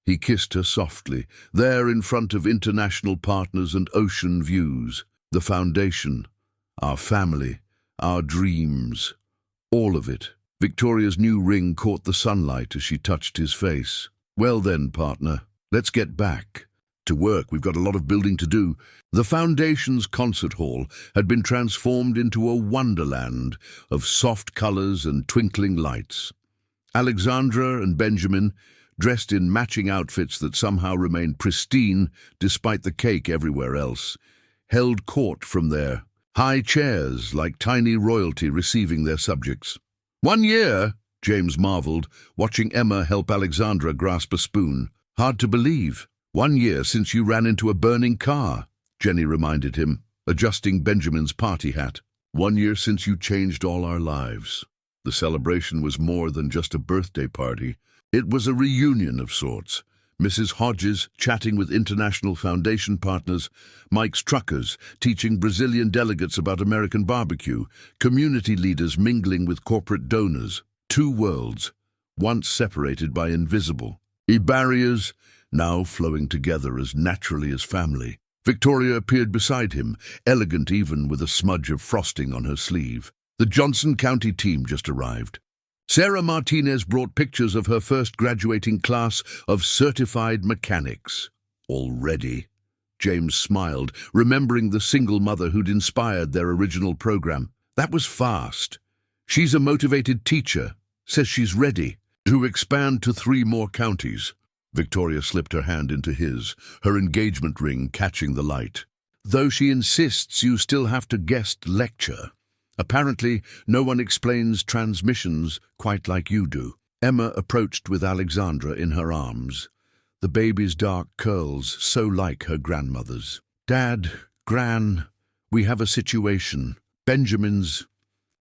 He kissed her softly, there in front of international partners and ocean views. The foundation, our family, our dreams, all of it. Victoria's new ring caught the sunlight as she touched his face. "Well then, partner, let's get back to work. We've got a lot of building to do." The foundation's concert hall had been transformed into a wonderland of soft colors and twinkling lights. Alexandra and Benjamin, dressed in matching outfits that somehow remained pristine despite the cake everywhere else, held court from their high chairs like tiny royalty receiving their subjects. "1 year," James marveled, watching Emma help Alexandra grasp a spoon. "Hard to believe. 1 year since you ran into a burning car," Jenny reminded him, adjusting Benjamin's party hat. "1 year since you changed all our lives." The celebration was more than just a birthday party. It was a reunion of sorts. Mrs. Hodges chatting with international foundation partners, Mike's truckers teaching Brazilian delegates about American barbecue, community leaders mingling with corporate donors. Two worlds, once separated by invisible barriers, now flowing together as naturally as family. Victoria appeared beside him, elegant even with a smudge of frosting on her sleeve. The Johnson County team just arrived. Sarah Martinez brought pictures of her first graduating class of certified mechanics. "Already?" James smiled, remembering the single mother who'd inspired their original program. "That was fast. She's a motivated teacher. Says she's ready to expand to 3 more counties." Victoria slipped her hand into his, her engagement ring catching the light. "Though she insists you still have to guest lecture. Apparently, no one explains transmissions quite like you do." Emma approached with Alexandra in her arms, the baby's dark curls so like her grandmother's. "Dad, Gran, we have a situation. Benjamin's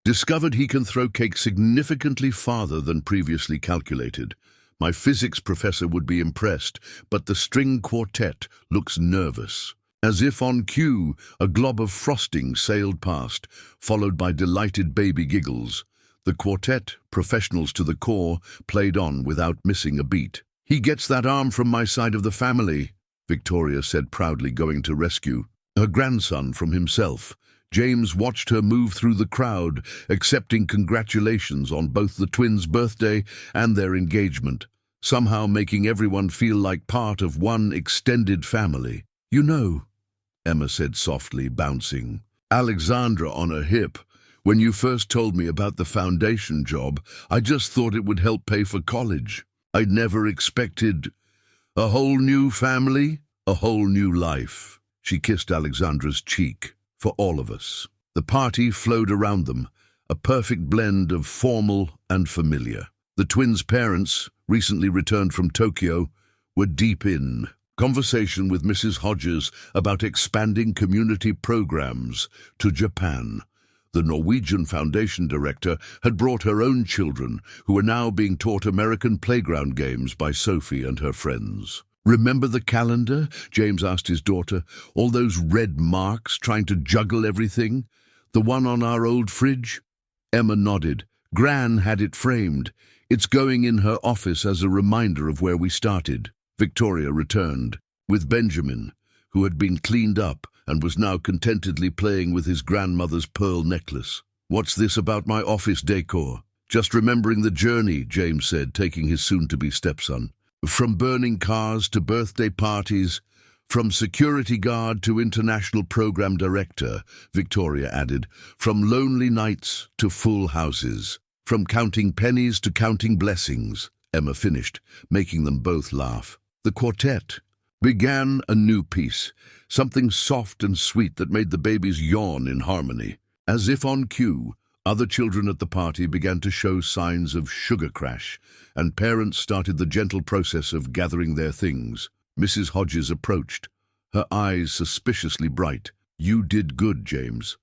discovered he can throw cake significantly farther than previously calculated. My physics professor would be impressed, but the string quartet looks nervous." As if on cue, a glob of frosting sailed past, followed by delighted baby giggles. The quartet, professionals to the core, played on without missing a beat. "He gets that arm from my side of the family," Victoria said proudly, going to rescue her grandson from himself. James watched her move through the crowd, accepting congratulations on both the twins' birthday and their engagement, somehow making everyone feel like part of one extended family. "You know," Emma said softly, bouncing Alexandra on her hip, "when you first told me about the foundation job, I just thought it would help pay for college. I'd never expected a whole new family, a whole new life." She kissed Alexandra's cheek. "For all of us." The party flowed around them, a perfect blend of formal and familiar. The twins' parents, recently returned from Tokyo, were deep in conversation with Mrs. Hodges about expanding community programs to Japan. The Norwegian Foundation director had brought her own children, who were now being taught American playground games by Sophie and her friends. "Remember the calendar?" James asked his daughter. "All those red marks trying to juggle everything? The one on our old fridge?" Emma nodded. "Gran had it framed. It's going in her office as a reminder of where we started." Victoria returned, with Benjamin, who had been cleaned up and was now contentedly playing with his grandmother's pearl necklace. "What's this about my office decor?" "Just remembering the journey," James said, taking his soon-to-be stepson. "From burning cars to birthday parties, from security guard to international program director," Victoria added. "From lonely nights to full houses. From counting pennies to counting blessings," Emma finished, making them both laugh. The quartet began a new piece, something soft and sweet that made the babies yawn in harmony. As if on cue, other children at the party began to show signs of sugar crash, and parents started the gentle process of gathering their things. Mrs. Hodges approached, her eyes suspiciously bright. "You did good, James.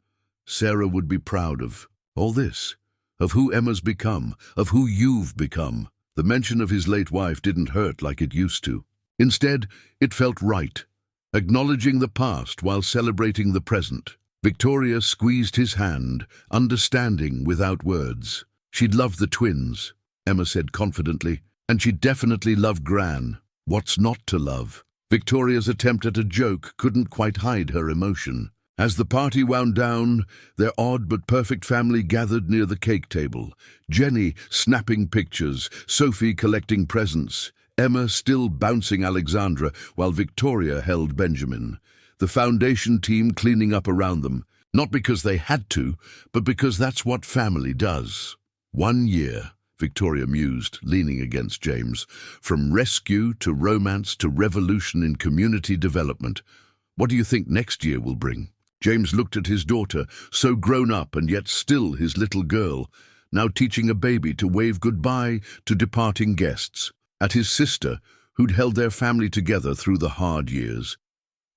Sarah would be proud of all this, of who Emma's become, of who you've become." The mention of his late wife didn't hurt like it used to. Instead, it felt right, acknowledging the past while celebrating the present. Victoria squeezed his hand, understanding without words. "She'd love the twins," Emma said confidently, "and she'd definitely love Gran. What's not to love?" Victoria's attempt at a joke couldn't quite hide her emotion. As the party wound down, their odd but perfect family gathered near the cake table. Jenny snapping pictures, Sophie collecting presents, Emma still bouncing Alexandra, while Victoria held Benjamin. The foundation team cleaning up around them, not because they had to, but because that's what family does. 1 year, Victoria mused, leaning against James. From rescue to romance to revolution in community development. What do you think next year will bring? James looked at his daughter, so grown up and yet still his little girl, now teaching a baby to wave goodbye to departing guests. At his sister, who'd held their family together through the hard years.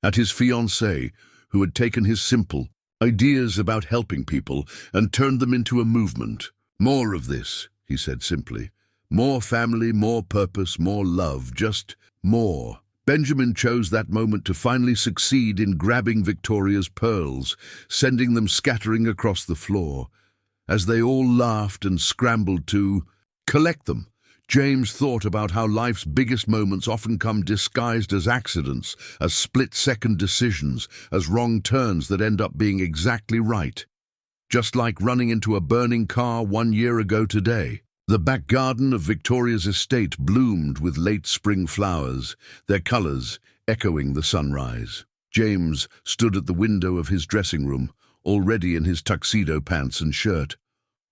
At his fiancée, who had taken his simple ideas about helping people and turned them into a movement. "More of this," he said simply. "More family, more purpose, more love, just more." Benjamin chose that moment to finally succeed in grabbing Victoria's pearls, sending them scattering across the floor. As they all laughed and scrambled to collect them, James thought about how life's biggest moments often come disguised as accidents, as split-second decisions, as wrong turns that end up being exactly right. Just like running into a burning car 1 year ago today. The back garden of Victoria's estate bloomed with late spring flowers, their colours echoing the sunrise. James stood at the window of his dressing room, already in his tuxedo pants and shirt,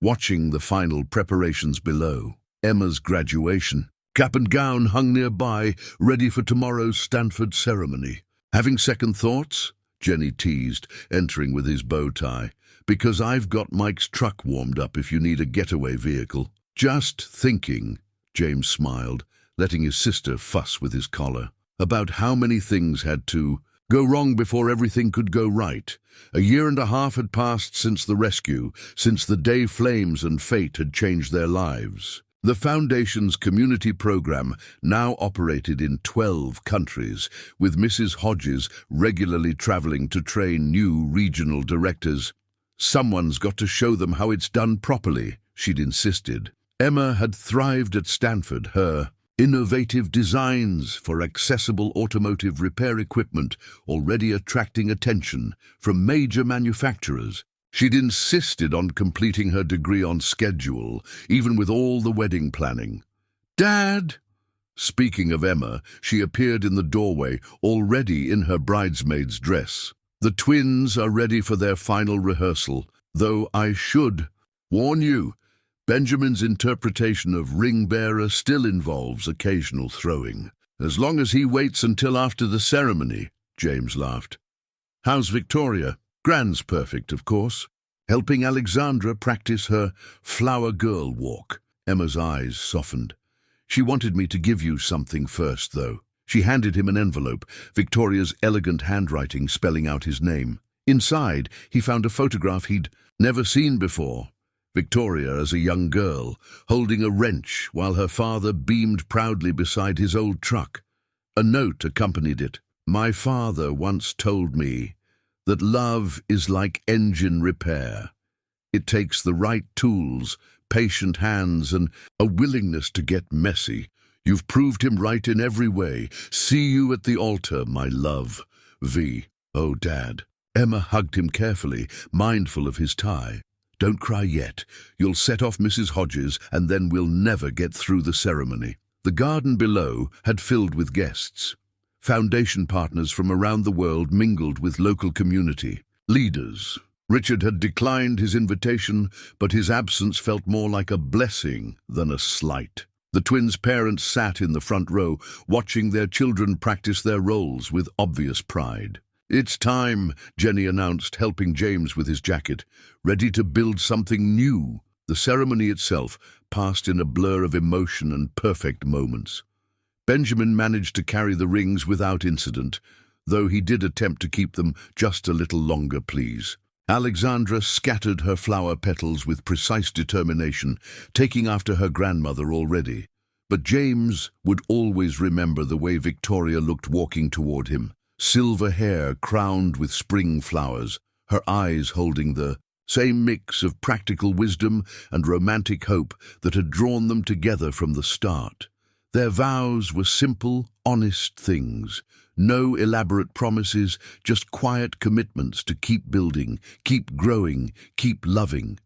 watching the final preparations below. Emma's graduation. Cap and gown hung nearby, ready for tomorrow's Stanford ceremony. "Having second thoughts?" Jenny teased, entering with his bow tie. "Because I've got Mike's truck warmed up if you need a getaway vehicle." "Just thinking," James smiled, letting his sister fuss with his collar, about how many things had to go wrong before everything could go right. 1.5 years had passed since the rescue, since the day Flames and Fate had changed their lives. The Foundation's community program now operated in 12 countries, with Mrs. Hodges regularly traveling to train new regional directors. "Someone's got to show them how it's done properly," she'd insisted. Emma had thrived at Stanford, her innovative designs for accessible automotive repair equipment already attracting attention from major manufacturers. She'd insisted on completing her degree on schedule, even with all the wedding planning. "Dad!" Speaking of Emma, she appeared in the doorway, already in her bridesmaid's dress. "The twins are ready for their final rehearsal, though I should warn you, Benjamin's interpretation of ring bearer still involves occasional throwing. As long as he waits until after the ceremony," James laughed. "How's Victoria?" "Gran's perfect, of course. Helping Alexandra practice her flower girl walk." Emma's eyes softened. "She wanted me to give you something first, though." She handed him an envelope, Victoria's elegant handwriting spelling out his name. Inside, he found a photograph he'd Never seen before. Victoria as a young girl, holding a wrench while her father beamed proudly beside his old truck. A note accompanied it. My father once told me that love is like engine repair. It takes the right tools, patient hands, and a willingness to get messy. You've proved him right in every way. See you at the altar, my love. V. Oh, Dad. Emma hugged him carefully, mindful of his tie. Don't cry yet. You'll set off Mrs. Hodges, and then we'll never get through the ceremony. The garden below had filled with guests. Foundation partners from around the world mingled with local community. Leaders. Richard had declined his invitation, but his absence felt more like a blessing than a slight. The twins' parents sat in the front row, watching their children practice their roles with obvious pride. It's time, Jenny announced, helping James with his jacket, ready to build something new. The ceremony itself passed in a blur of emotion and perfect moments. Benjamin managed to carry the rings without incident, though he did attempt to keep them just a little longer, please. Alexandra scattered her flower petals with precise determination, taking after her grandmother already. But James would always remember the way Victoria looked walking toward him, silver hair crowned with spring flowers, her eyes holding the same mix of practical wisdom and romantic hope that had drawn them together from the start. Their vows were simple, honest things. No elaborate promises, just quiet commitments to keep building, keep growing, keep loving.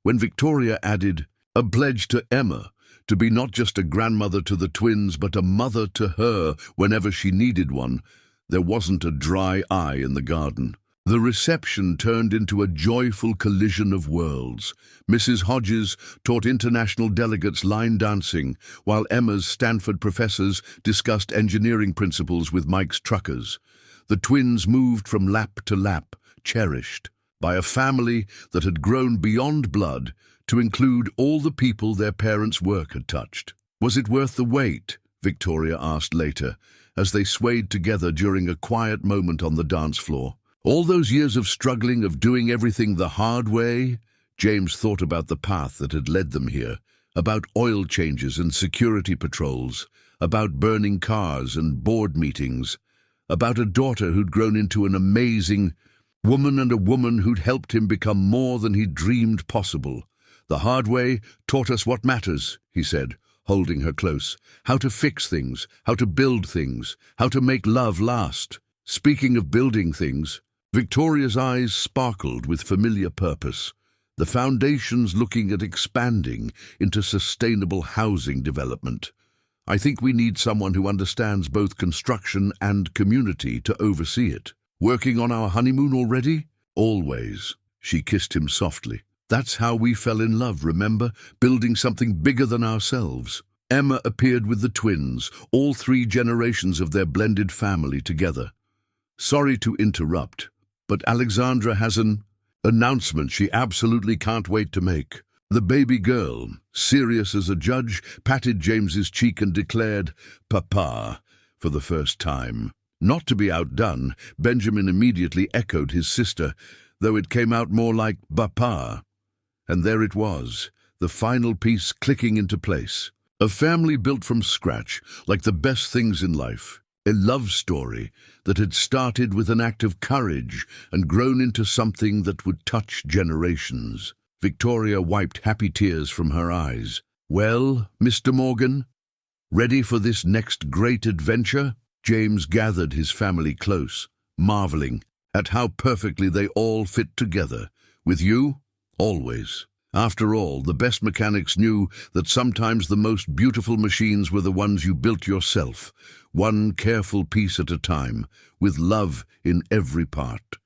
When Victoria added, a pledge to Emma, to be not just a grandmother to the twins, but a mother to her whenever she needed one, there wasn't a dry eye in the garden. The reception turned into a joyful collision of worlds. Mrs. Hodges taught international delegates line dancing, while Emma's Stanford professors discussed engineering principles with Mike's truckers. The twins moved from lap to lap, cherished by a family that had grown beyond blood to include all the people their parents' work had touched. Was it worth the wait? Victoria asked later, as they swayed together during a quiet moment on the dance floor. All those years of struggling, of doing everything the hard way? James thought about the path that had led them here, about oil changes and security patrols, about burning cars and board meetings, about a daughter who'd grown into an amazing woman and a woman who'd helped him become more than he dreamed possible. The hard way taught us what matters, he said, holding her close. How to fix things, how to build things, how to make love last. Speaking of building things, Victoria's eyes sparkled with familiar purpose, the foundations looking at expanding into sustainable housing development. I think we need someone who understands both construction and community to oversee it. Working on our honeymoon already? Always. She kissed him softly. That's how we fell in love, remember? Building something bigger than ourselves. Emma appeared with the twins, all 3 generations of their blended family together. Sorry to interrupt, but Alexandra has an announcement she absolutely can't wait to make. The baby girl, serious as a judge, patted James's cheek and declared, "Papa," for the first time. Not to be outdone, Benjamin immediately echoed his sister, though it came out more like "Papa." And there it was, the final piece clicking into place. A family built from scratch, like the best things in life. A love story that had started with an act of courage and grown into something that would touch generations. Victoria wiped happy tears from her eyes. Well, Mr. Morgan, ready for this next great adventure? James gathered his family close, marveling at how perfectly they all fit together. With you, always. After all, the best mechanics knew that sometimes the most beautiful machines were the ones you built yourself, one careful piece at a time, with love in every part.